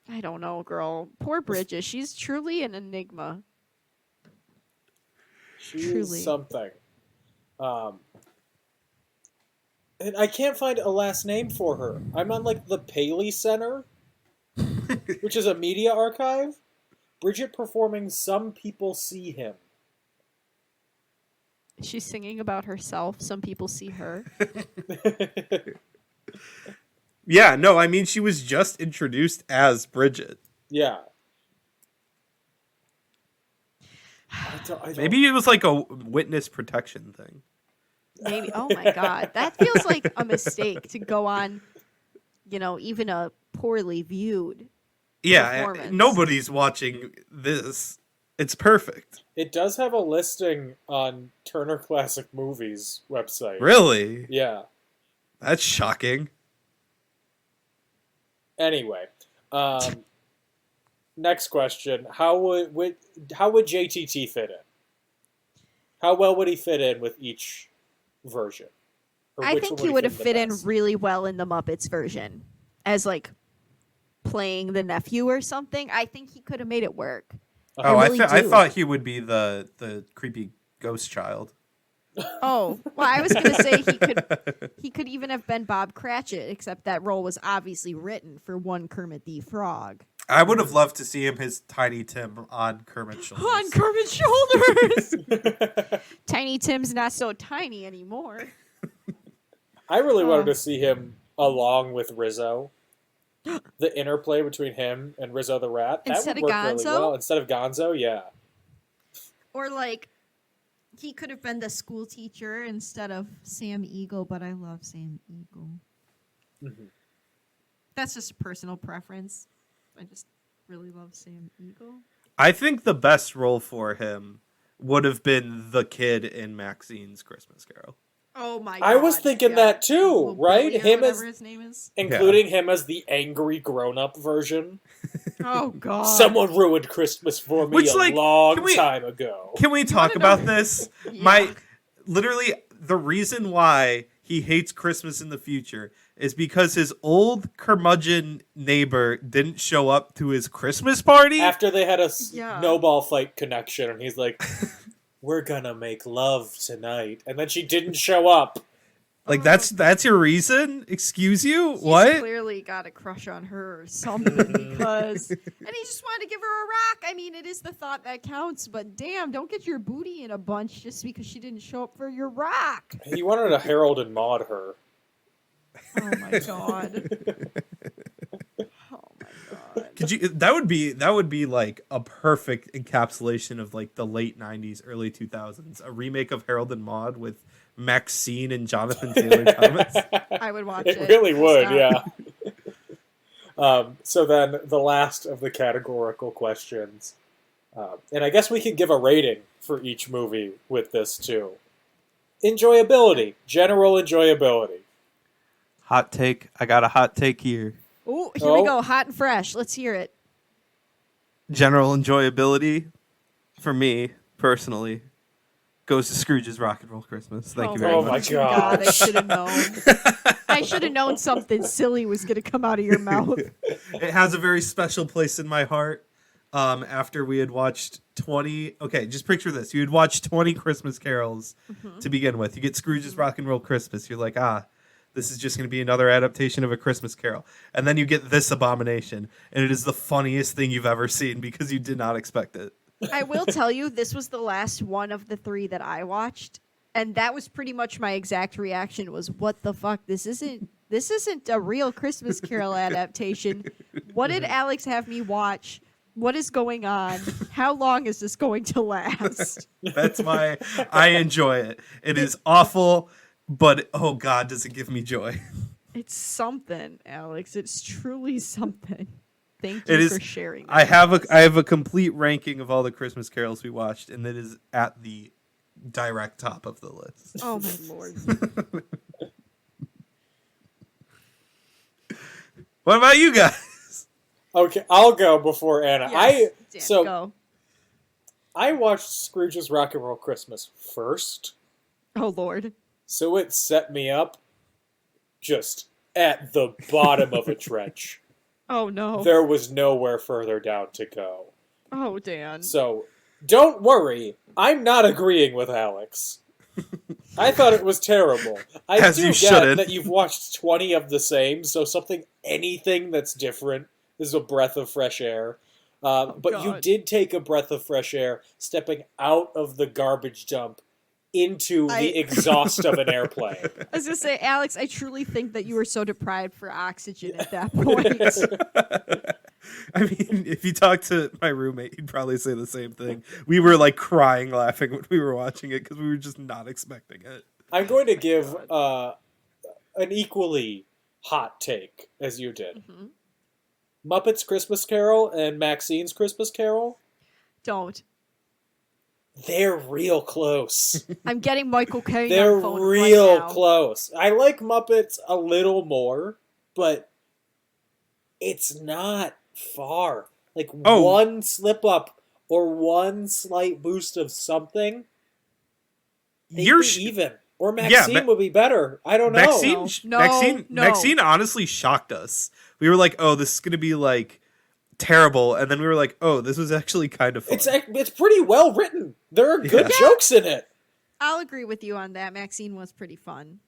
I don't know, girl. Poor Bridget. She's truly an enigma. She Truly. is something. And I can't find a last name for her. I'm on like the Paley Center, which is a media archive. Bridget performing Some People See Him. She's singing about herself. Some people see her. Yeah, no, I mean, she was just introduced as Bridget. Yeah. I don't... Maybe it was like a witness protection thing. Maybe. Oh my god, that feels like a mistake to go on. Even a poorly viewed. Yeah, performance. nobody's watching this. It's perfect. It does have a listing on Turner Classic Movies website. Really? Yeah. That's shocking. Anyway, next question: How would JTT fit in? How well would he fit in with each version? Or I which think one he would have the fit in best? really well in the Muppets version, as like playing the nephew or something. I think he could have made it work. Oh, really I do. thought he would be the creepy ghost child. Oh, well, I was going to say he could even have been Bob Cratchit, except that role was obviously written for one Kermit the Frog. I would have loved to see him as Tiny Tim on Kermit's shoulders. On Kermit's shoulders! Tiny Tim's not so tiny anymore. I really wanted to see him along with Rizzo. The interplay between him and Rizzo the Rat. That Instead would of work really Gonzo? well. Instead of Gonzo, yeah. Or like, he could have been the school teacher instead of Sam Eagle, but I love Sam Eagle. Mm-hmm. That's just a personal preference. I just really love Sam Eagle. I think the best role for him would have been the kid in Maxine's Christmas Carol. Oh my god. I was thinking that too, right? Billy or Him as whatever his name is. including him as the angry grown-up version. Oh god. Someone ruined Christmas for me Which, a like, long can we- time ago. Can we talk wanna know- about this? Yeah. Literally, the reason why he hates Christmas in the future is because his old curmudgeon neighbor didn't show up to his Christmas party. After they had a Yeah. snowball fight connection, and he's like, "We're gonna make love tonight," and then she didn't show up. Like, that's your reason? Excuse you? He's What? clearly got a crush on her or something because... And he just wanted to give her a rock. I mean, it is the thought that counts, but damn, don't get your booty in a bunch just because she didn't show up for your rock. He wanted to Harold and Maude her. Oh my god. Oh my god. Could you? That would be like a perfect encapsulation of like the late '90s, early 2000s. A remake of Harold and Maude with Maxine and Jonathan Taylor Thomas. I would watch it. It really would, Stop. yeah. So then the last of the categorical questions. And I guess we could give a rating for each movie with this too. Enjoyability. General enjoyability. Hot take. I got a hot take here. Ooh, here we go. Hot and fresh. Let's hear it. General enjoyability for me personally goes to Scrooge's Rock and Roll Christmas. Thank you very Oh much. my God. I should have known. I should have known something silly was going to come out of your mouth. It has a very special place in my heart. After we had watched 20... Okay, just picture this. You had watched 20 Christmas carols to begin with. You get Scrooge's Rock and Roll Christmas. You're like, this is just going to be another adaptation of A Christmas Carol. And then you get this abomination. And it is the funniest thing you've ever seen because you did not expect it. I will tell you, this was the last one of the three that I watched. And that was pretty much my exact reaction was, what the fuck? This isn't a real Christmas Carol adaptation. What did Alex have me watch? What is going on? How long is this going to last? That's why I enjoy it. It is awful, but oh God, does it give me joy. It's something, Alex. It's truly something. Thank It you is- for sharing that. I have a complete ranking of all the Christmas carols we watched, and it is at the direct top of the list. Oh my lord. What about you guys? Okay, I'll go before Anna. Yes, So go. I watched Scrooge's Rock and Roll Christmas first, Oh lord. so it set me up just at the bottom of a trench. Oh no. There was nowhere further down to go. Oh Dan. So don't worry, I'm not agreeing with Alex. I thought it was terrible. I As do you get shouldn't. that you've watched 20 of the same, so anything that's different is a breath of fresh air. But you God. did take a breath of fresh air stepping out of the garbage dump into the exhaust of an airplane. I was gonna say, Alex, I truly think that you were so deprived for oxygen at that point. I mean, if you talk to my roommate, he'd probably say the same thing. We were like crying laughing when we were watching it because we were just not expecting it. I'm going to give an equally hot take as you did. Mm-hmm. Muppets Christmas Carol and Maxine's Christmas Carol, Don't. they're real close. I'm getting Michael Caine They're on the phone real right now. close. I like Muppets a little more, but it's not far. Like one slip up or one slight boost of something, You're be even. Or Maxine would be better. I don't know. Maxine honestly shocked us. We were like, "Oh, this is gonna be like terrible," and then we were like, "Oh, this was actually kind of fun." It's pretty well written. There are good jokes in it. I'll agree with you on that. Maxine was pretty fun.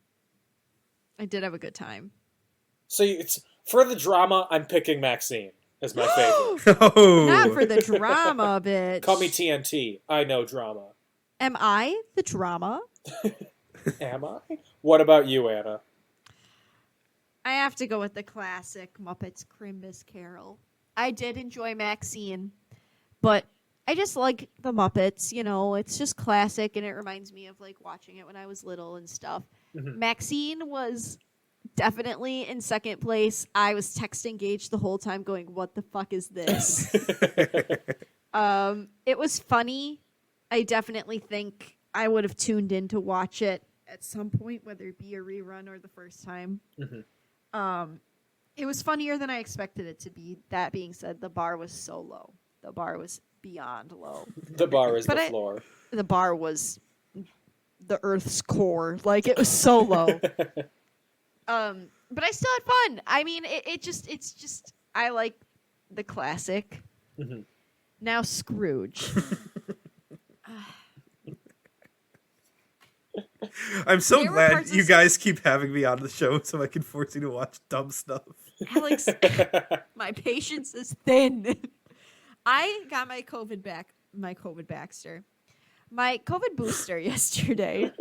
I did have a good time. So it's for the drama. I'm picking Maxine as my favorite. Oh. Not for the drama, bitch. Call me TNT. I know drama. Am I the drama? Am I? What about you, Anna? I have to go with the classic Muppets Christmas Carol. I did enjoy Maxine, but I just like the Muppets. You know, it's just classic, and it reminds me of like watching it when I was little and stuff. Mm-hmm. Maxine was definitely in second place. I was texting Gage the whole time, going, "What the fuck is this?" It was funny. I definitely think I would have tuned in to watch it at some point, whether it be a rerun or the first time. Mm-hmm. It was funnier than I expected it to be. That being said, the bar was so low. The bar was beyond low. The bar is floor. The bar was the Earth's core. Like, it was so low. But I still had fun. I mean, it's just, I like the classic. Mm-hmm. Now Scrooge. I'm so There were glad parts of you guys keep having me on the show so I can force you to watch dumb stuff. Alex, my patience is thin. I got my COVID booster yesterday.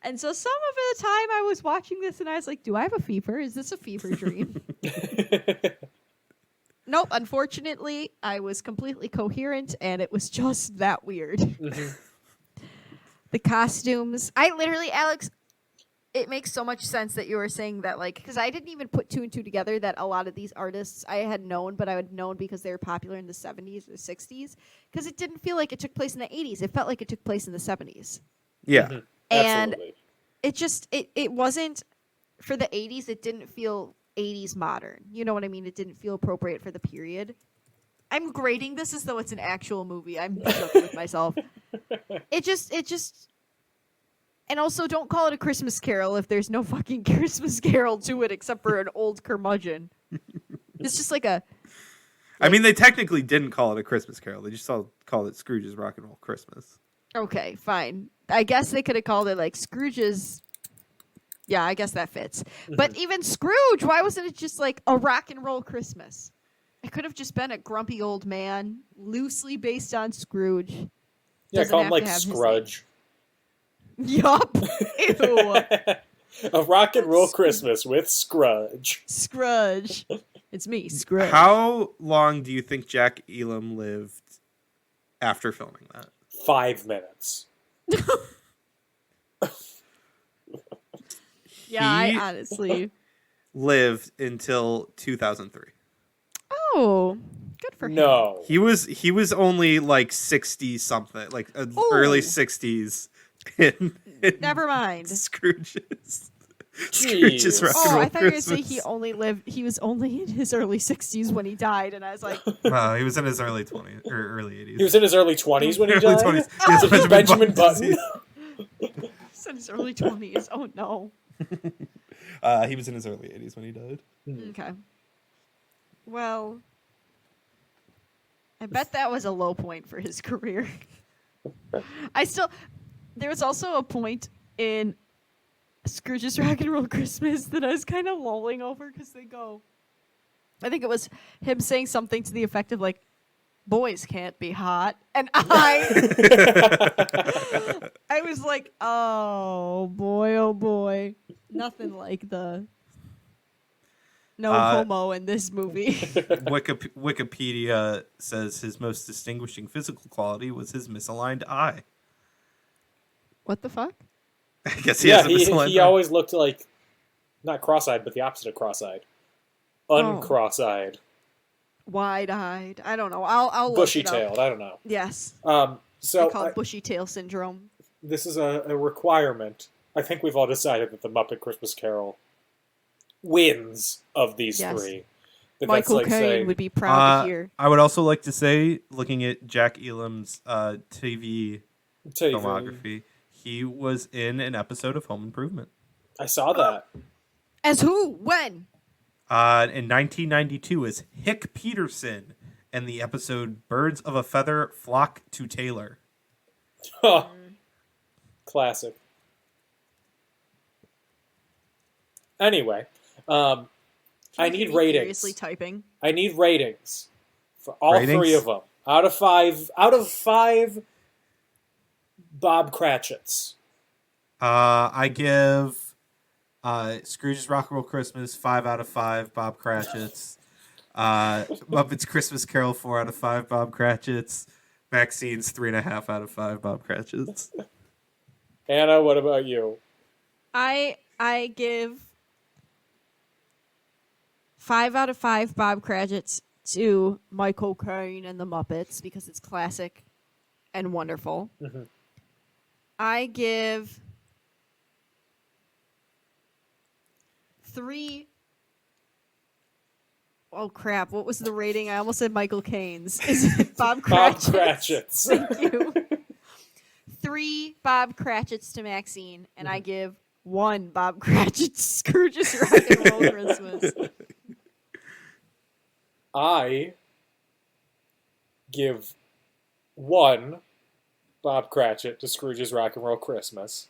And so some of the time I was watching this and I was like, do I have a fever? Is this a fever dream? Nope, unfortunately, I was completely coherent and it was just that weird. Mm-hmm. The costumes. Alex, it makes so much sense that you were saying that, like, because I didn't even put two and two together that a lot of these artists I had known, but I had known because they were popular in the 70s or 60s, because it didn't feel like it took place in the 80s. It felt like it took place in the 70s. Yeah. Mm-hmm. And Absolutely. it just, it wasn't, for the 80s, it didn't feel 80s modern. You know what I mean? It didn't feel appropriate for the period. I'm grading this as though it's an actual movie. I'm joking with myself. It just, and also don't call it a Christmas Carol if there's no fucking Christmas Carol to it except for an old curmudgeon. It's just like a. I mean, they technically didn't call it a Christmas Carol. They just called it Scrooge's Rock and Roll Christmas. Okay, fine. I guess they could have called it like Scrooge's. Yeah, I guess that fits. Mm-hmm. But even Scrooge, why wasn't it just like a rock and roll Christmas? It could have just been a grumpy old man, loosely based on Scrooge. Yeah, Doesn't call him have like to have his Scrudge. Yup. Ew. A rock and roll Christmas with Scrudge. Scrooge. It's me, Scrooge. How long do you think Jack Elam lived after filming that? 5 minutes. Yeah, I honestly lived until 2003. Oh, good for him. No. He was only like 60 something, like early 60s. Never mind. Scrooge's Jeez. Rock and Roll I thought you were going to Christmas. say he was only in his early 60s when he died, and I was like, No, he was in his early 20s or early 80s. He was in his early 20s when he Early died? 20s. He was So he's Benjamin Button? he's in his early 20s. Oh, no. He was in his early 80s when he died. Okay. Well, I bet that was a low point for his career. There was also a point in Scrooge's Rock and Roll Christmas that I was kind of lolling over because I think it was him saying something to the effect of like, boys can't be hot. And I was like, oh boy. Nothing like the no homo in this movie. Wikipedia says his most distinguishing physical quality was his misaligned eye. What the fuck? I guess he has a misaligned he eye. always looked like, not cross-eyed, but the opposite of cross-eyed. Uncross-eyed. Wide-eyed. I don't know. I'll look it up. Bushy-tailed. I don't know. Yes. So They call it bushy tail syndrome. this is a requirement. I think we've all decided that the Muppet Christmas Carol wins of these three. But Michael that's like Caine saying, would be proud to hear. I would also like to say, looking at Jack Elam's TV filmography, he was in an episode of Home Improvement. I saw that. As who? When? In 1992 as Hick Peterson in the episode Birds of a Feather Flock to Taylor. Classic. Anyway, I need ratings. Seriously typing. I need ratings for all three of them. Out of five Bob Cratchits. I give Scrooge's Rock and Roll Christmas 5 out of 5 Bob Cratchits. Muppets Christmas Carol 4 out of 5 Bob Cratchits. Maxine's 3.5 out of 5 Bob Cratchits. Anna, what about you? I give 5 out of 5 Bob Cratchits to Michael Caine and the Muppets because it's classic and wonderful. Mm-hmm. I give 3. Oh crap! What was the rating? I almost said Michael Caine's. Is it Bob Cratchits? Bob Cratchits. Thank you. 3 Bob Cratchits to Maxine, and I give 1 Bob Cratchit Scrooge's Rock and Roll Christmas. I give 1 Bob Cratchit to Scrooge's Rock and Roll Christmas.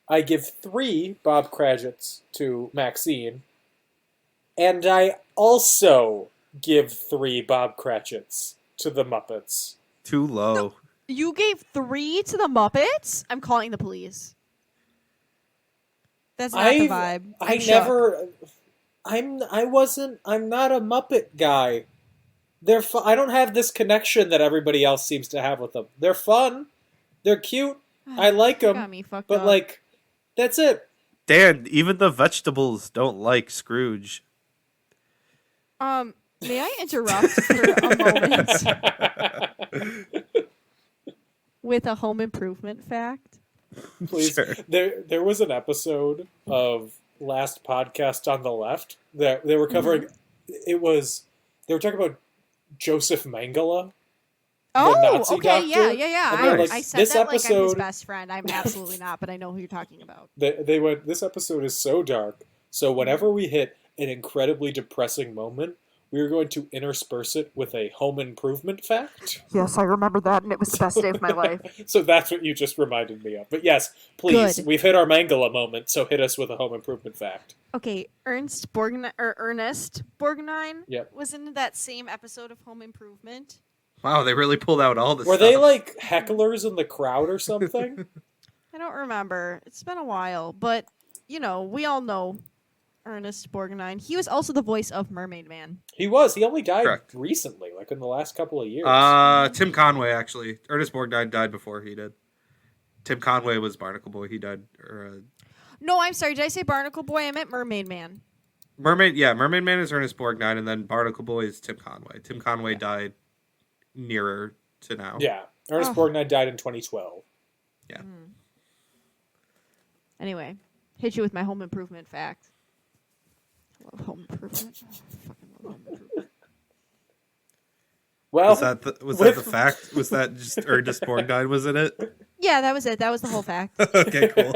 I give 3 Bob Cratchits to Maxine. And I also give 3 Bob Cratchits to the Muppets. Too low. No, you gave 3 to the Muppets? I'm calling the police. That's not the vibe. I'm not a Muppet guy. They're I don't have this connection that everybody else seems to have with them. They're fun. They're cute. I like them. Got me fucked but up. like, that's it. Dan, even the vegetables don't like Scrooge. May I interrupt for a moment with a home improvement fact? Please. Sure. There was an episode of Last Podcast on the Left that they were covering. They were talking about Joseph Mengele. Oh, Nazi okay, doctor. yeah. And they're like, I said this that like I'm his episode- best friend. I'm absolutely not, but I know who you're talking about. They went, this episode is so dark, so whenever we hit an incredibly depressing moment, we are going to intersperse it with a home improvement fact. Yes, I remember that, and it was the best day of my life. So that's what you just reminded me of. But yes, please, Good. we've hit our Mangala moment, so hit us with a home improvement fact. Okay, Ernest Borgnine Yep. was in that same episode of Home Improvement. Wow, they really pulled out all the Were stuff. they like hecklers in the crowd or something? I don't remember. It's been a while, but we all know Ernest Borgnine. He was also the voice of Mermaid Man. He was. He only died Correct. recently, like in the last couple of years. Tim Conway, actually. Ernest Borgnine died before he did. Tim Conway was Barnacle Boy. He died. No, I'm sorry. Did I say Barnacle Boy? I meant Mermaid Man. Mermaid Man is Ernest Borgnine, and then Barnacle Boy is Tim Conway. Tim Conway died nearer to now. Yeah. Ernest Borgnine died in 2012. Yeah. Anyway, hit you with my home improvement fact. I love home improvement. I fucking love home improvement. Well, Was that the fact? Was that just Ernest Borgnine was in it? Yeah, that was it. That was the whole fact. Okay, cool.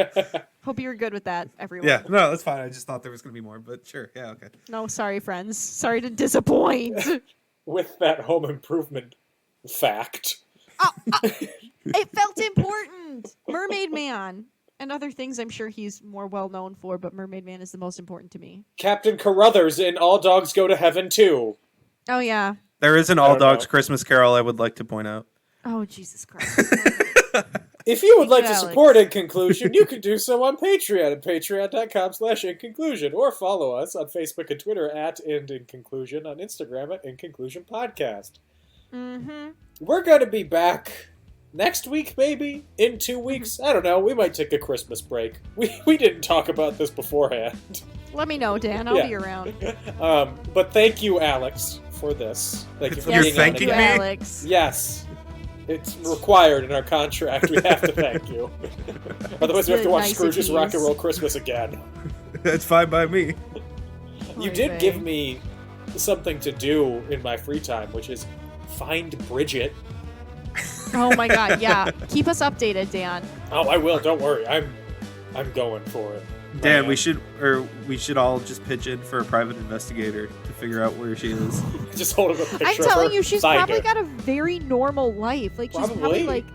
Hope you were good with that, everyone. Yeah, no, that's fine. I just thought there was going to be more, but sure. Yeah, okay. No, sorry, friends. Sorry to disappoint. with that home improvement fact. It felt important. Mermaid Man. And other things I'm sure he's more well known for, but Mermaid Man is the most important to me. Captain Carruthers in All Dogs Go to Heaven 2. Oh, yeah. There is an I All don't Dogs know. Christmas Carol I would like to point out. Oh, Jesus Christ. If you would like to Alex. support In Conclusion, you can do so on Patreon at patreon.com/InConclusion, or follow us on Facebook and Twitter at In Conclusion, on Instagram at In Conclusion Podcast. Mm-hmm. We're going to be back next week, maybe? In 2 weeks? I don't know. We might take a Christmas break. We didn't talk about this beforehand. Let me know, Dan. I'll be around. But thank you, Alex, for this. Thank you for You're being thanking on me? again. Alex. Yes. It's required in our contract. We have to thank you. Otherwise, we have to watch nice of Scrooge's you. Rock and Roll Christmas again. That's fine by me. You did give me something to do in my free time, which is find Bridget. Oh my God, yeah. Keep us updated, Dan. Oh, I will. Don't worry. I'm going for it. Dan, Man. we should all just pitch in for a private investigator to figure out where she is. Just hold up a picture I'm of her. telling you, she's Find probably her. got a very normal life. Like, she's probably Probably. like,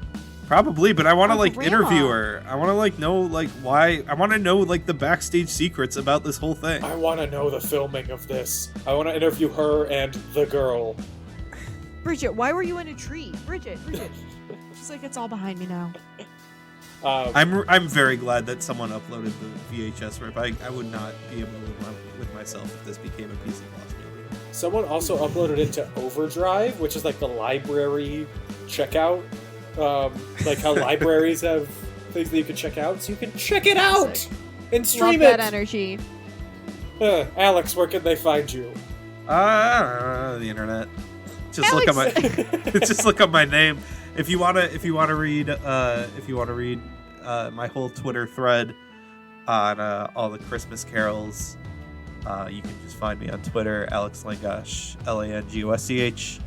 Probably, but I want to Like like grandma. interview her. I want to like know like why. I want to know like the backstage secrets about this whole thing. I want to know the filming of this. I want to interview her and the girl. Bridget, why were you in a tree? Bridget. She's like, it's all behind me now. I'm very glad that someone uploaded the VHS rip. I would not be able to live with myself if this became a piece of lost media. Someone also uploaded it to Overdrive, which is like the library checkout. Like how libraries have things that you can check out, so you can check it out and stream Love it. that energy. Alex, where can they find you? The internet. Just look up my name. If you wanna read my whole Twitter thread on all the Christmas carols, you can just find me on Twitter, Alex Langosh, Langosch.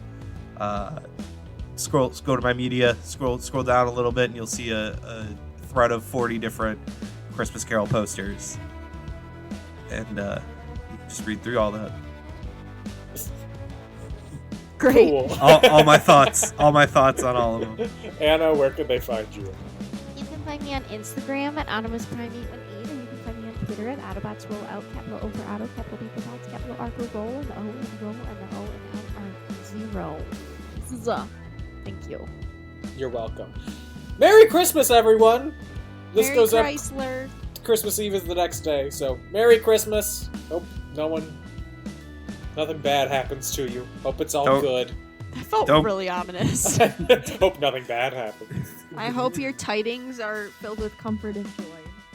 Scroll to my media, scroll down a little bit, and you'll see a thread of 40 different Christmas Carol posters, and you can just read through all that. Great. Cool. all my thoughts on all of them. Anna, where can they find you? You can find me on Instagram at AutomusPrime818, or you can find me on Twitter at AutobotsRollout, capital O for Auto, capital B for Bots, capital R for Roll, and the O and Roll, and the O and L are 0. Thank you. You're welcome. Merry Christmas, everyone! This Merry goes Chrysler. up. Christmas Eve is the next day, so Merry Christmas. Hope nothing bad happens to you. Hope it's all good. That felt Don't- really ominous. Hope nothing bad happens. I hope your tidings are filled with comfort and joy.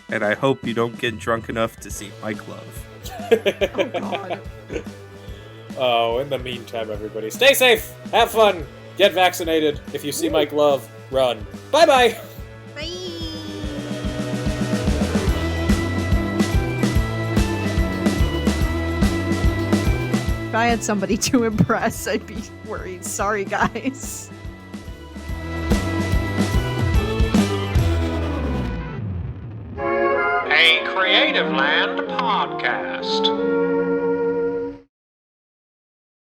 And I hope you don't get drunk enough to see Mike Love. Oh, God. Oh, in the meantime, everybody, stay safe, have fun, get vaccinated. If you see Mike Love, run. Bye-bye! Bye. If I had somebody to impress, I'd be worried. Sorry, guys. A Creative Land podcast.